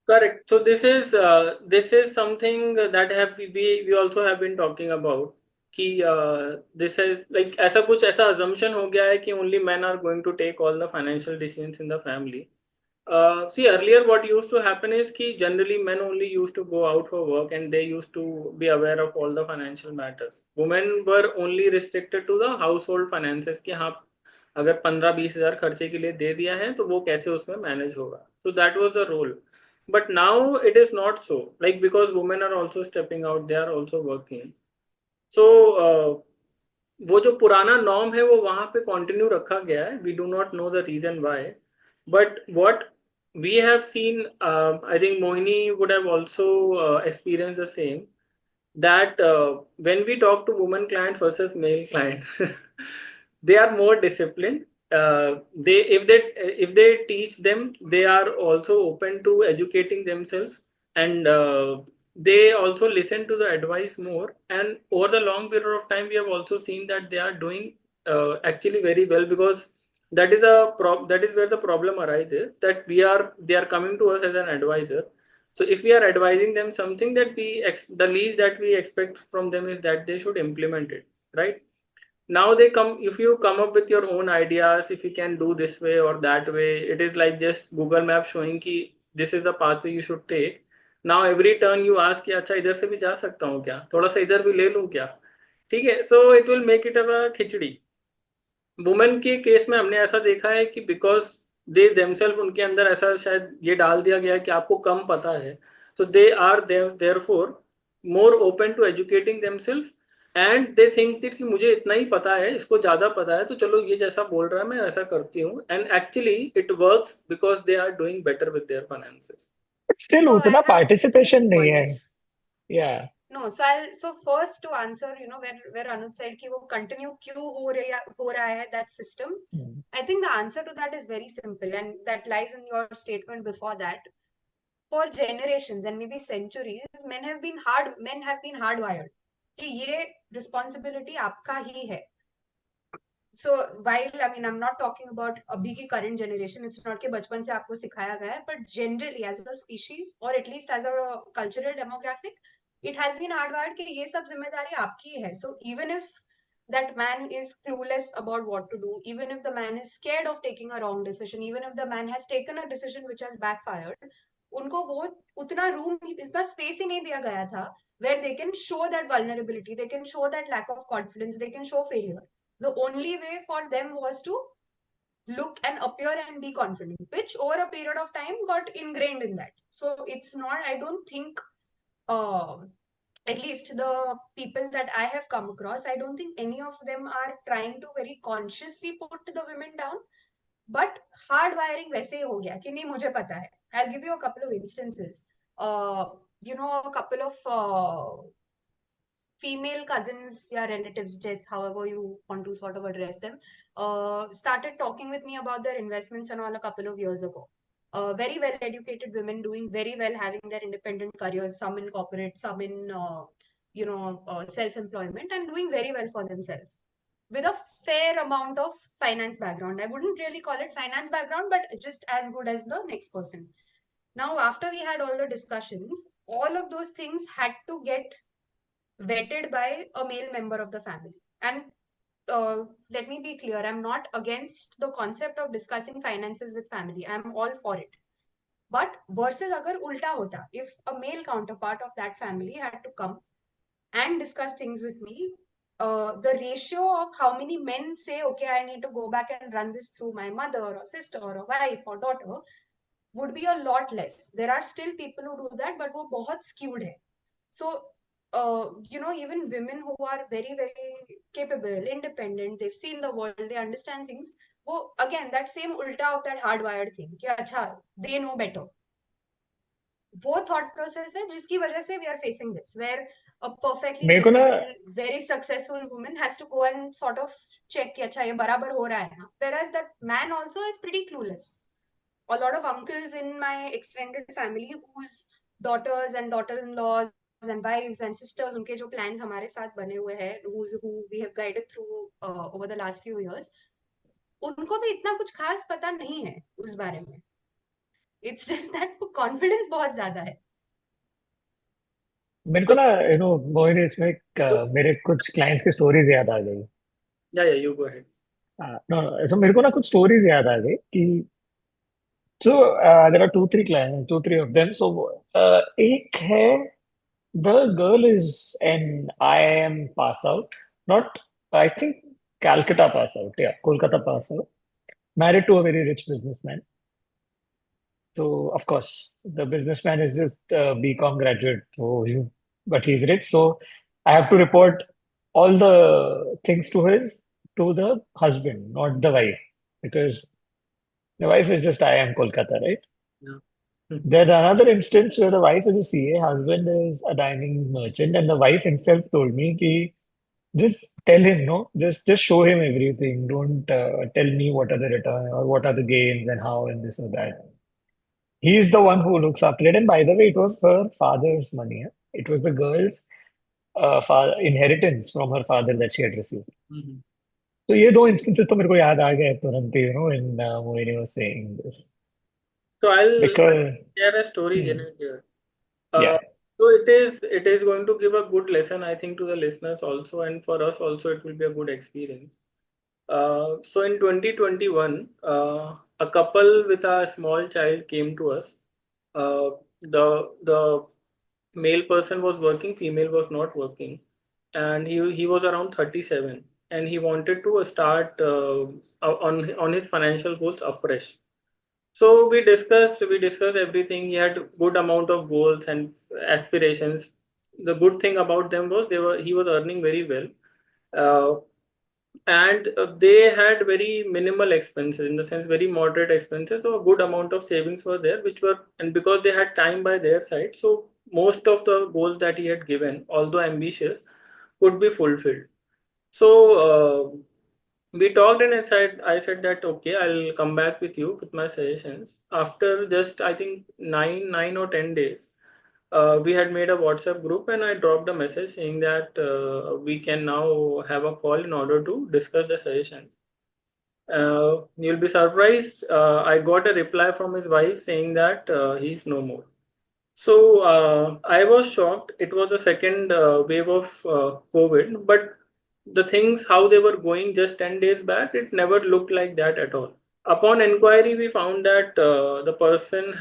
Correct. So this is something that have we also have been talking about. कि this है like ऐसा कुछ ऐसा assumption हो गया है कि only men are going to take all the financial decisions in the family. See, earlier what used to happen is कि generally men only used to go out for work and they used to be aware of all the financial matters. Women were only restricted to the household finances कि हाँ अगर 15-20 हज़ार खर्चे के लिए दे दिया है तो वो कैसे उसमें मैनेज होगा. So that was the role. But now it is not so. Like because women are also stepping out, they are also working. So वो जो पुराना नॉर्म है वो वहां पे कंटिन्यू रखा गया है. We do not know the reason why, but what we have seen, I think Mohini would have also experienced the same, that when we talk to women clients versus male clients, they are more disciplined. They if they teach them, they are also open to educating themselves, and they also listen to the advice more. And over the long period of time, we have also seen that they are doing actually very well, because that is where the problem arises, that they are coming to us as an advisor. So if we are advising them something, that the least that we expect from them is that they should implement it, right? Now they come, if you come up with your own ideas, if you can do this way or that way, it is like just Google Map showing कि this is the pathway you should take. Now every turn you ask कि अच्छा इधर से भी जा सकता हूँ क्या, थोड़ा सा इधर भी ले लूँ क्या, ठीक है. So it will make it a khichdi. Women के केस में हमने ऐसा देखा है कि बिकॉज दे देमसेल्फ, उनके अंदर ऐसा शायद ये डाल दिया गया है कि आपको कम पता है, so they are therefore more open to educating themselves. And they think that कि मुझे इतना ही पता है, इसको ज्यादा पता है, तो चलो ये जैसा बोल रहा है मैं वैसा करती हूँ. And actually it works because they are doing better with their finances. But still So I उतना have two पार्टिसिपेशन नहीं है. points. या No, so first to answer, where Anuj said कि वो continue क्यों हो रहा है that system. I think the answer to that is very simple, and that lies in your statement before that. For generations and maybe centuries, men have been hardwired कि ये responsibility आपका ही है. So while I'm not talking about अभी की current generation, it's not कि बचपन से आपको सिखाया गया है, but generally as a species or at least as a cultural demographic, it has been hardwired कि ये सब जिम्मेदारी आपकी है. So even if that man is clueless about what to do, even if the man is scared of taking a wrong decision, even if the man has taken a decision which has backfired, उनको वो उतना room, इतना space ही नहीं दिया गया था where they can show that vulnerability, they can show that lack of confidence, they can show failure. The only way for them was to look and appear and be confident, which over a period of time got ingrained in that. So it's not, I don't think, uh, at least the people that I have come across, I don't think any of them are trying to very consciously put the women down. But hard wiring वैसे ही हो गया कि नहीं मुझे पता है. I'll give you a couple of instances. A couple of female cousins या relatives, just however you want to sort of address them, started talking with me about their investments and all a couple of years ago. Very well educated women doing very well, having their independent careers, some in corporate, some in self-employment, and doing very well for themselves with a fair amount of finance background. I wouldn't really call it finance background, but just as good as the next person. Now, after we had all the discussions, all of those things had to get vetted by a male member of the family. And let me be clear, I'm not against the concept of discussing finances with family. I'm all for it. But versus agar ulta hota, if a male counterpart of that family had to come and discuss things with me, the ratio of how many men say, okay, I need to go back and run this through my mother or sister or wife or daughter would be a lot less. There are still people who do that, but वो बहुत skewed है. So, even women who are very, very capable, independent, they've seen the world, they understand things. वो again that same ulta of that hardwired thing कि अच्छा they know better. वो thought process है जिसकी वजह से we are facing this, where a perfectly मेरे को ना capable, very successful woman has to go and sort of check कि अच्छा ये बराबर हो रहा है ना, whereas that man also is pretty clueless. A lot of uncles in my extended family whose daughters and daughter-in-laws and wives and sisters, उनके जो plans हमारे साथ बने हुए हैं, who we have guided through over the last few years, उनको भी इतना कुछ खास पता नहीं है उस बारे में. It's just that confidence बहुत ज्यादा है. मेरे को ना मोहिनी इसमें मेरे कुछ क्लाइंट्स की स्टोरीज याद आ गई। Yeah, you go ahead. तो मेरे को ना कुछ स्टोरीज याद आ गई कि so there are two three client two three of them. So एक है, the girl is an IIM pass out, not, I think Calcutta pass out, yeah, Kolkata pass out, married to a very rich businessman. So of course, the businessman is just a BCom graduate, but he's rich. So I have to report all the things to the husband, not the wife, because the wife is just I am Kolkata, right? Yeah. There's another instance where the wife is a CA, husband is a diamond merchant, and the wife himself told me कि just tell him, no, just show him everything. Don't tell me what are the return or what are the gains and how and this or that. He is the one who looks after it. And by the way, it was her father's money. It was the girl's inheritance from her father that she had received. Mhm. So ये दो instances तो मेरे को याद आ गए तुरंत ही, when Mohini was saying this. So I'll Because, share a story, hmm, Jinay, here. yeah, So it is going to give a good lesson, I think, to the listeners also, and for us also, it will be a good experience. So in 2021, a couple with a small child came to us. The male person was working, female was not working, and he was around 37, and he wanted to start on his financial goals afresh. So we discussed everything. He had good amount of goals and aspirations. The good thing about them was he was earning very well. Uh, and they had very minimal expenses, in the sense very moderate expenses, so a good amount of savings were there, which were, and because they had time by their side, so most of the goals that he had given, although ambitious, could be fulfilled. So we talked, and I said that okay, I'll come back with you with my suggestions after just, I think, 9 or 10 days. We had made a WhatsApp group, and I dropped a message saying that we can now have a call in order to discuss the suggestions. You'll be surprised. I got a reply from his wife saying that he's no more. So I was shocked. It was the second wave of COVID, but the things how they were going just 10 days back, it never looked like that at all. Upon inquiry, we found that the person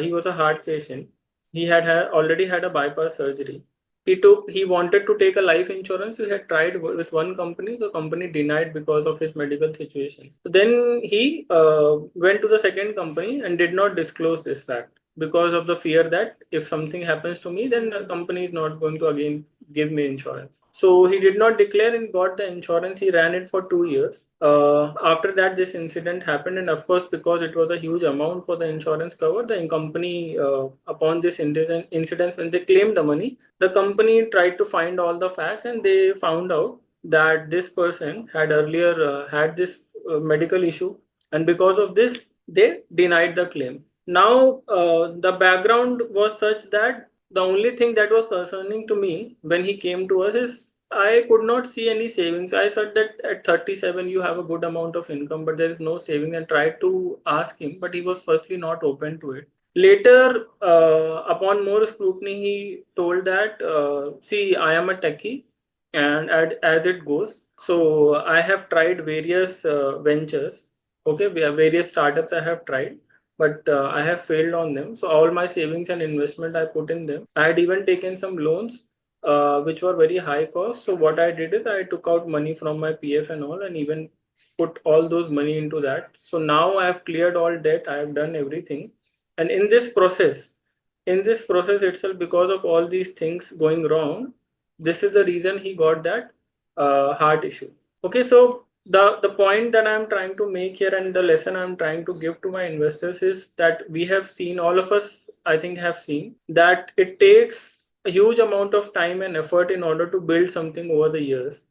he was a heart patient. He already had a bypass surgery. He wanted to take a life insurance. He had tried with one company. The company denied because of his medical situation. So then he went to the second company and did not disclose this fact because of the fear that if something happens to me, then the company is not going to again give me insurance. So he did not declare and got the insurance. He ran it for 2 years. After that, this incident happened, and of course, because it was a huge amount for the insurance cover, the company, upon this incident, when they claimed the money, the company tried to find all the facts, and they found out that this person had earlier had this medical issue, and because of this, they denied the claim. Now, the background was such that the only thing that was concerning to me when he came to us is I could not see any savings. I said that at 37 you have a good amount of income, but there is no saving, and tried to ask him, but he was firstly not open to it. Later, upon more scrutiny, he told that, see, I am a techie, and as it goes, so I have tried various ventures. Okay, we have various startups I have tried, but I have failed on them. So all my savings and investment I put in them. I had even taken some loans, which were very high cost. So what I did is I took out money from my PF and all, and even put all those money into that. So now I have cleared all debt. I have done everything, and in this process itself, because of all these things going wrong, this is the reason he got that heart issue. Okay, so the point that I'm trying to make here, and the lesson I'm trying to give to my investors, is that we have seen, all of us, I think, have seen that it takes a huge amount of time and effort in order to build something over the years.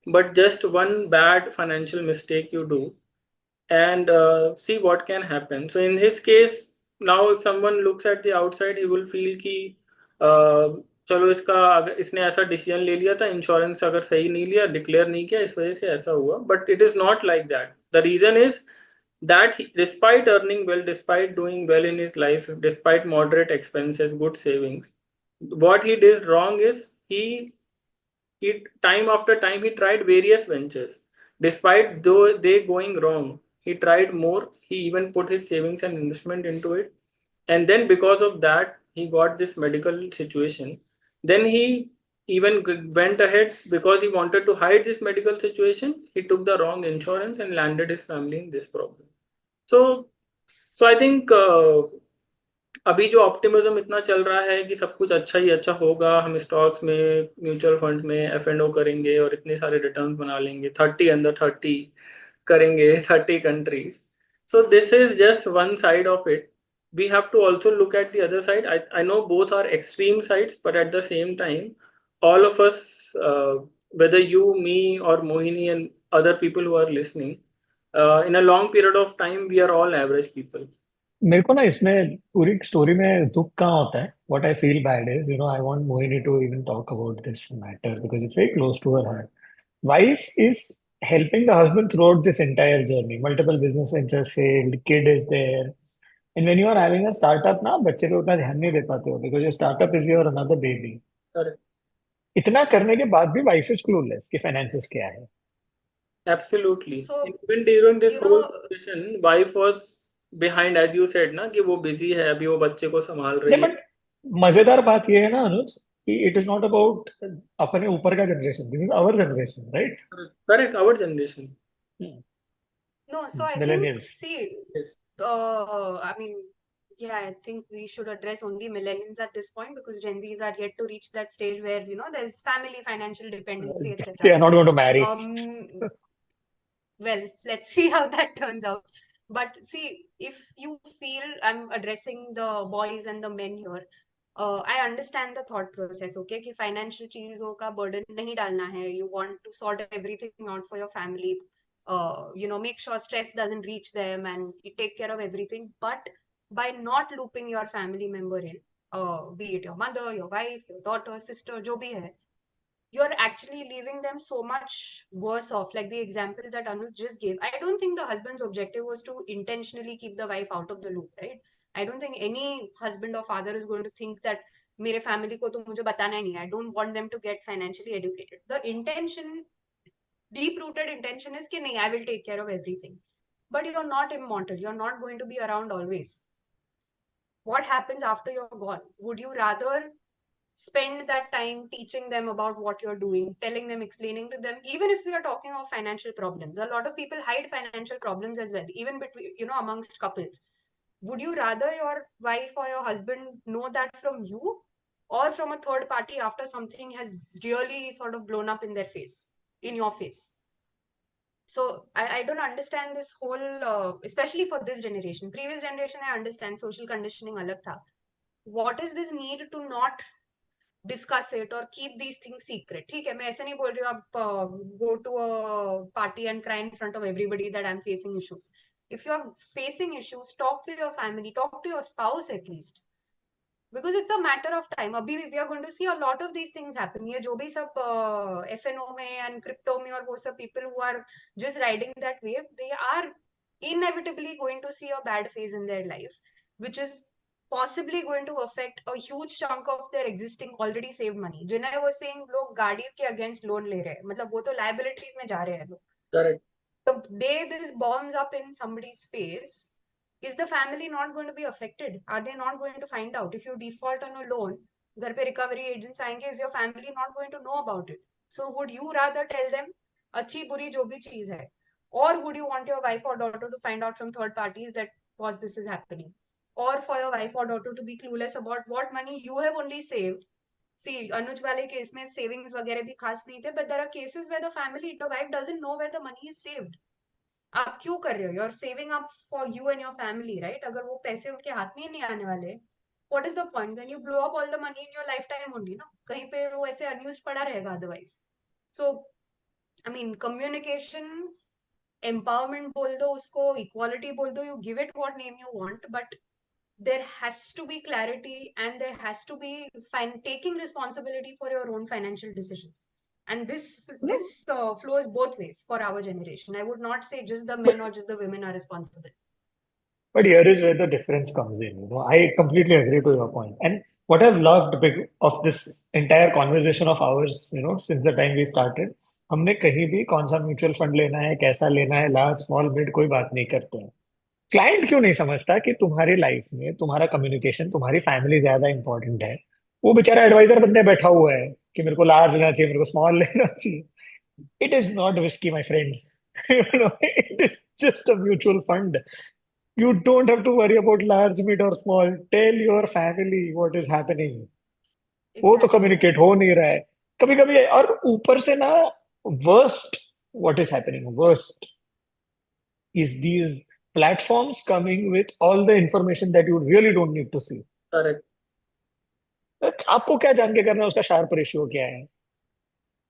But just one bad financial mistake you do, and see what can happen. So in his case, now if someone looks at the outside, he will feel कि चलो इसने ऐसा decision ले लिया था, insurance अगर सही नहीं लिया, डिक्लेयर नहीं किया, इस वजह से ऐसा हुआ. But it is not like that. The reason is that despite earning well, despite doing well in his life, despite moderate expenses, good savings, What he did wrong is he time after time he tried various ventures. Despite though they going wrong, he tried more. He even put his savings and investment into it. And then because of that, he got this medical situation. Then he even went ahead because he wanted to hide this medical situation. He took the wrong insurance and landed his family in this problem. So, so I think अभी जो optimism इतना चल रहा है कि सब कुछ अच्छा ही अच्छा होगा, हम स्टॉक्स में म्यूचुअल फंड में F&O करेंगे और इतने सारे रिटर्न्स बना लेंगे 30 under 30 करेंगे 30 countries. So this is just one side of it. We have to also look at the other side. I know both are extreme sides, but at the same time, all of us, whether you, me, or Mohini and other people who are listening, in a long period of time, we are all average people. मेरे को ना इसमें पूरी story में दुख कहाँ होता है. What I feel bad is, I want Mohini to even talk about this matter because it's very close to her heart. Wife is helping the husband throughout this entire journey. Multiple business ventures failed, kid is there. And when you are having a startup ना, बच्चे पे उतना ध्यान नहीं दे पाते हो because your startup is your another baby. Correct. इतना करने के बाद भी वाइफ इज क्लूलेस कि फाइनेंसेस क्या है. Absolutely. So, Even during this you whole know, situation, wife was behind, as you said, ना कि वो busy है, अभी वो बच्चे को संभाल नहीं रही है. बट मजेदार बात ये है ना अनुज कि इट इज नॉट अबाउट अपने ऊपर का generation. This is our generation, right? Correct, our generation. no, so I think, millennials. see, Yes. I mean, yeah, I think we should address only millennials at this point because Gen Zs are yet to reach that stage where, there's family, financial dependency, They etc. are not going to marry. Well, let's see how that turns out. But see, if you feel I'm addressing the boys and the men here, I understand the thought process, okay? कि financial चीजों का burden नहीं डालना है. You want to sort everything out for your family. Make sure stress doesn't reach them and you take care of everything. But by not looping your family member in, be it your mother, your wife, your daughter, sister, जो भी है, you're actually leaving them so much worse off. Like the example that Anuj just gave. I don't think the husband's objective was to intentionally keep the wife out of the loop, right? I don't think any husband or father is going to think that मेरे family को तो मुझे बताना ही नहीं है. I don't want them to get financially educated. The intention, deep-rooted intention is कि नहीं, I will take care of everything. But you're not immortal. You're not going to be around always. What happens after you're gone? Would you rather spend that time teaching them about what you're doing, telling them, explaining to them, even if we are talking of financial problems? A lot of people hide financial problems as well, even between, amongst couples. Would you rather your wife or your husband know that from you or from a third party after something has really sort of blown up in their face, in your face? So I don't understand this whole, especially for this generation. Previous generation, I understand social conditioning alag tha. What is this need to not discuss it or keep these things secret? ठीक है, मैं ऐसे नहीं बोल रही हूँ आप go to a party and cry in front of everybody that I'm facing issues. If you're facing issues, talk to your family, talk to your spouse at least. Because it's a matter of time. अभी we are going to see a lot of these things happen. ये जो भी सब F&O में and crypto में और वो सब people who are just riding that wave, they are inevitably going to see a bad phase in their life, which is possibly going to affect a huge chunk of their existing already saved money. Jinay was saying लोग गाड़ी के against loan ले रहे हैं, मतलब वो तो liabilities में जा रहे हैं लोग. Correct. The day this bombs up in somebody's face, is the family not going to be affected? Are they not going to find out? If you default on a loan, घर पे recovery agents आएंगे, is your family not going to know about it? So would you rather tell them अच्छी बुरी जो भी चीज है, or would you want your wife or daughter to find out from third parties that this is happening, or for your wife or daughter to be clueless about what money you have only saved? See, Anuj वाले case में savings वगैरह भी खास नहीं थे, but there are cases where the wife doesn't know where the money is saved. आप क्यों कर रहे हो? You're saving up for you and your family, right? अगर वो पैसे उनके हाथ में ही नहीं आने वाले, what is the point? Then you blow up all the money in your lifetime only, ना? कहीं पे वो ऐसे unused पड़ा रहेगा otherwise. So, I mean, communication, empowerment बोल दो उसको, equality बोल दो, you give it what name you want, but there has to be clarity and there has to be taking responsibility for your own financial decisions. And this flows both ways for our generation. I would not say just the But men or just the women are responsible. But here is where the difference comes in. I completely agree to your point. And what I've loved of this entire conversation of ours, since the time we started, हमने कहीं भी कौन सा mutual fund लेना है, कैसा लेना है, लार्ज स्मॉल मिड कोई बात नहीं करते हैं। क्लाइंट क्यों नहीं समझता कि तुम्हारी लाइफ में तुम्हारा कम्युनिकेशन, तुम्हारी फैमिली ज्यादा इंपॉर्टेंट है। वो बेचारा एडवाइजर बनने बैठा हुआ है कि मेरे को लार्ज लेना चाहिए, मेरे को स्मॉल लेना चाहिए। It is not whisky my friend. It is just a mutual fund. You don't have to worry about large, mid, or small. Tell your family what is happening. वो तो Exactly. कम्युनिकेट हो नहीं रहा है कभी कभी। और ऊपर से ना, worst what is happening worst is these platforms coming with all the information that you really don't need to see. Correct. आपको क्या जान के करना है उसका शार्प रेशियो क्या है?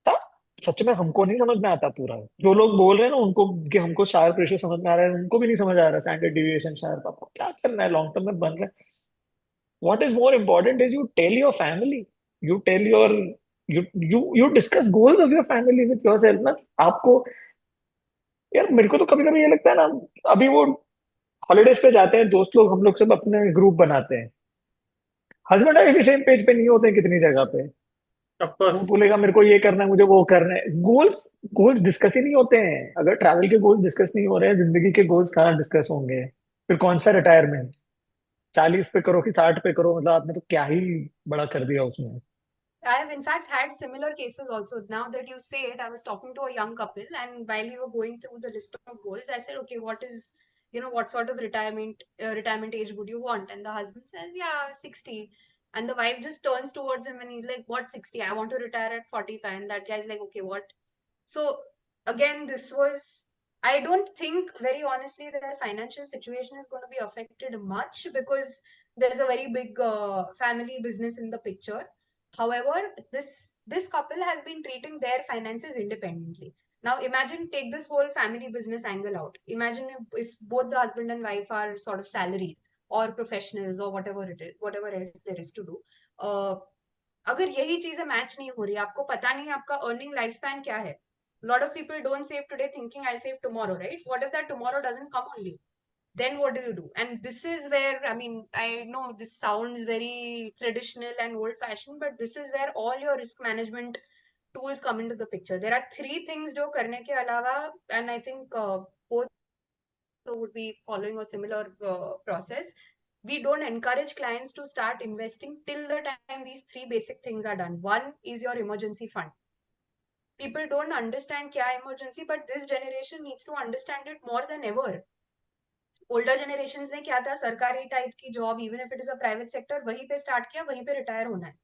था? सच में हमको नहीं समझ में आता पूरा। जो लोग बोल रहे हैं ना उनको कि हमको शार्प रेशियो समझ में आ रहा है, उनको भी नहीं समझ आ रहा स्टैंडर्ड डिविएशन शार्प। आपको क्या करना है लॉन्ग टर्म में बन रहा है। What is more important is you tell your family, you tell your you discuss goals of your family with yourself ना। आपको यार, मेरे को तो कभी कभी ये लगता है ना, अभी वो हॉलीडेज पे जाते हैं दोस्त लोग, हम लोग सब अपने ग्रुप बनाते हैं। हस्बैंड वाइफ भी सेम पेज पे नहीं होते हैं कितनी जगह पे। Of वो course. बोलेगा मेरे को ये करना है, मुझे वो करना है। गोल्स गोल्स डिस्कस ही नहीं होते हैं। अगर ट्रैवल के गोल्स डिस्कस नहीं हो रहे हैं, जिंदगी के गोल्स कहाँ डिस्कस होंगे? फिर कौन सा रिटायरमेंट? 40 पे करो कि 60 पे करो, मतलब आपने तो क्या ही बड़ा कर दिया उसमें। I have in fact had similar cases also. Now that you say it, I was talking to a young couple, and while we were going through the list of goals, I said, "Okay, what is, what sort of retirement age would you want?" And the husband says, "Yeah, 60." And the wife just turns towards him and he's like, "What 60? I want to retire at 45." And that guy's like, "Okay, what?" So again, this was. I don't think, very honestly, their financial situation is going to be affected much because there's a very big family business in the picture. However, this couple has been treating their finances independently. Now imagine, take this whole family business angle out. Imagine if both the husband and wife are sort of salaried or professionals or whatever it is, whatever else there is to do. अगर यही चीजें match नहीं हो रही, आपको पता नहीं आपका अर्निंग लाइफ स्पैन क्या है. Lot of people don't save today thinking I'll save tomorrow, right? What if that tomorrow doesn't come only? Then what do you do? And this is where, I mean, I know this sounds very traditional and old fashioned, but this is where all your risk management tools come into the picture. There are three things जो करने के अलावा, and I think both would be following a similar process. We don't encourage clients to start investing till the time these three basic things are done. One is your emergency fund. People don't understand kya emergency, but this generation needs to understand it more than ever. Older generations ने क्या था, सरकारी type की job, even if it is a private sector, वहीं पे start किया, वहीं पे रिटायर होना है.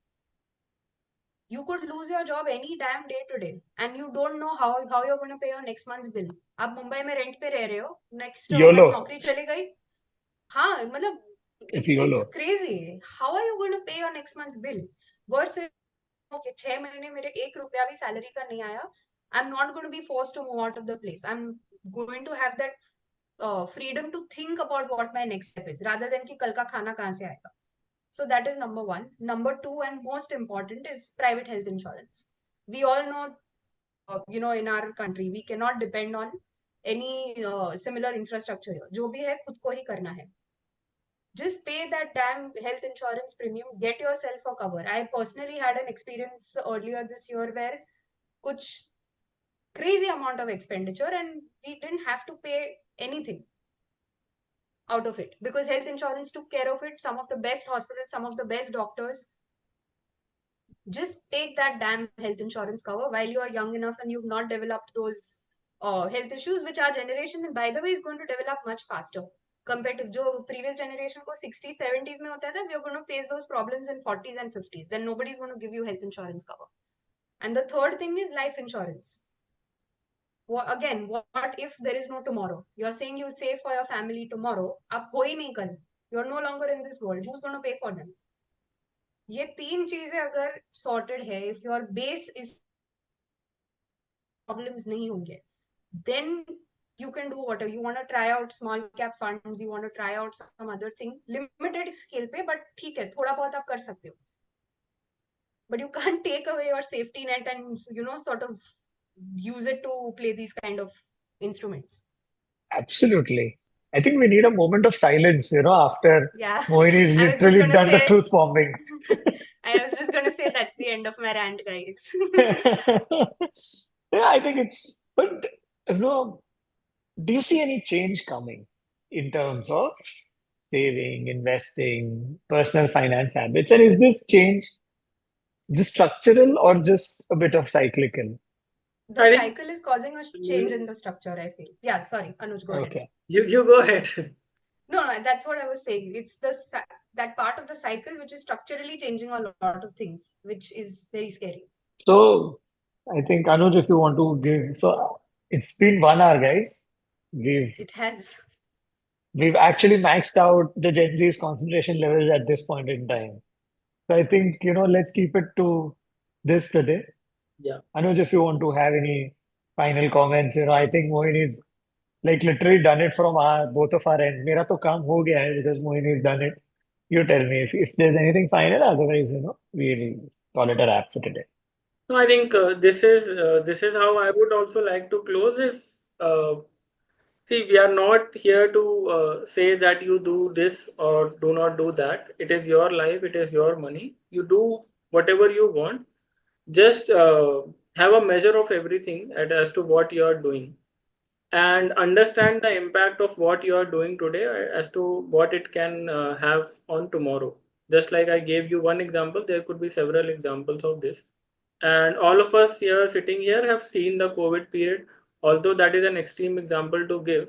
You could lose your job any damn day today, and you don't know how you're going to pay your next month's bill. आप मुंबई में rent पे रह रहे हो, next योलो। month नौकरी चली गई. हाँ, मतलब it's it's YOLO. crazy. How are you going to pay your next month's bill? Versus okay, 6 महीने मेरे 1 रुपया भी सैलरी का नहीं आया. I'm not going to be forced to move out of the place. I'm going to have that freedom to think about what my next step is, rather than कि कल का खाना कहाँ से आएगा. So that is number one. Number two, and most important, is private health insurance. We all know, in our country, we cannot depend on any similar infrastructure here. जो भी है खुद को ही करना है. Just pay that damn health insurance premium. Get yourself a cover. I personally had an experience earlier this year where कुछ crazy amount of expenditure and we didn't have to pay anything out of it because health insurance took care of it. Some of the best hospitals, some of the best doctors. Just take that damn health insurance cover while you are young enough and you've not developed those health issues, which our generation, and by the way, is going to develop much faster compared to जो previous generation को 60s 70s में होता था. We are going to face those problems in 40s and 50s. Then nobody's going to give you health insurance cover. And the third thing is life insurance. Again, what if there is no tomorrow? You're saying you'll save for your family tomorrow. अब हो ही नहीं कल. You're no longer in this world. Who's going to pay for them? ये तीन चीजें अगर sorted है, if your base is problems नहीं होंगे, then you can do whatever you want to try out. Small cap funds, you want to try out some other thing, limited scale पे, but ठीक है, थोड़ा बहुत आप कर सकते हो. But you can't take away your safety net and sort of use it to play these kind of instruments. Absolutely. I think we need a moment of silence, after Yeah. Mohini's I was just literally gonna done the say, truth bombing. I was just gonna say that's the end of my rant, guys. Yeah, I think but you know, do you see any change coming in terms of saving, investing, personal finance habits? And is this change just structural or just a bit of cyclical? The I think cycle is causing a change in the structure, I feel. Yeah, sorry, Anuj, go ahead. Okay. you go ahead. No, that's what I was saying. It's that part of the cycle which is structurally changing a lot of things, which is very scary. So I think Anuj, if you want to give, so it's been 1 hour, guys. We've It has. we've actually maxed out the Gen Z's concentration levels at this point in time. So I think, let's keep it to this today. Yeah. Anuj, if you want to have any final comments, I think Mohini's like literally done it from both of our ends. Mera to kaam ho gaya hai because Mohini's done it. You tell me if there's anything final, otherwise, we'll call it a wrap for today. No, I think this is how I would also like to close. Is see, we are not here to say that you do this or do not do that. It is your life. It is your money. You do whatever you want. Just have a measure of everything as to what you are doing, and understand the impact of what you are doing today as to what it can have on tomorrow. Just like I gave you one example, there could be several examples of this. And all of us here sitting here have seen the COVID period, although that is an extreme example to give.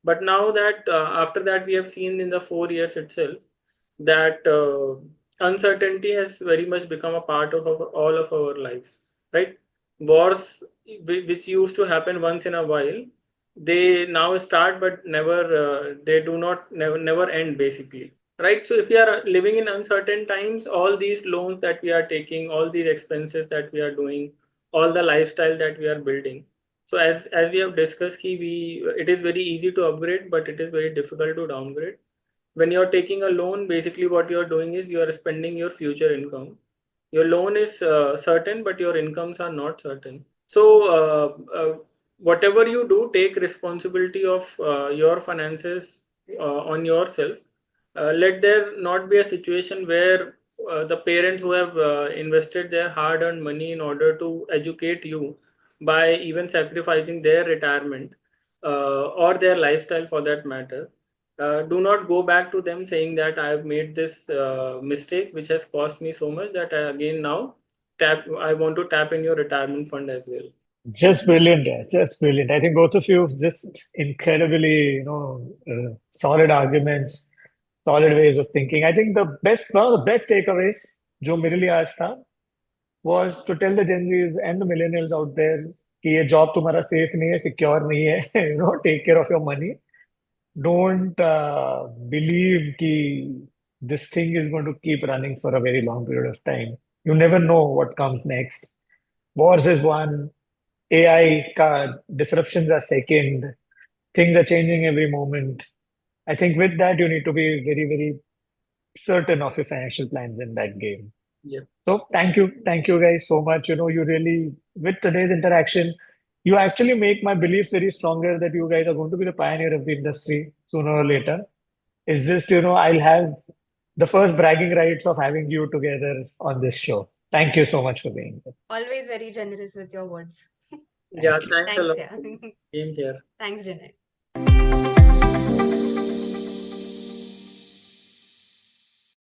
But now that after that, we have seen in the 4 years itself that uncertainty has very much become a part of all of our lives, right? Wars, which used to happen once in a while, they now start, but they do not never end basically, right? So if we are living in uncertain times, all these loans that we are taking, all these expenses that we are doing, all the lifestyle that we are building. So as we have discussed, it is very easy to upgrade, but it is very difficult to downgrade. When you're taking a loan, basically what you're doing is you are spending your future income. Your loan is certain, but your incomes are not certain. So whatever you do, take responsibility of your finances on yourself. Let there not be a situation where the parents who have invested their hard-earned money in order to educate you, by even sacrificing their retirement or their lifestyle for that matter, do not go back to them saying that I have made this mistake which has cost me so much that again now I want to tap in your retirement fund as well. Just brilliant, guys. Just brilliant. I think both of you have just incredibly, solid arguments, solid ways of thinking. I think one of the best takeaways, जो मेरे लिए आज था, was to tell the Gen Zs and the millennials out there कि ये job तुम्हारा safe नहीं है, secure नहीं है, take care of your money. Don't believe कि this thing is going to keep running for a very long period of time. You never know what comes next. Wars is one, AI disruptions are second. Things are changing every moment. I think with that, you need to be very, very certain of your financial plans in that game. Yeah. So thank you guys so much. You really, with today's interaction, you actually make my belief very stronger that you guys are going to be the pioneer of the industry sooner or later. It's just, I'll have the first bragging rights of having you together on this show. Thank you so much for being here. Always very generous with your words. Yeah, Thank you. thanks a Thanks, lot yeah. for being here. Thanks, Jinay.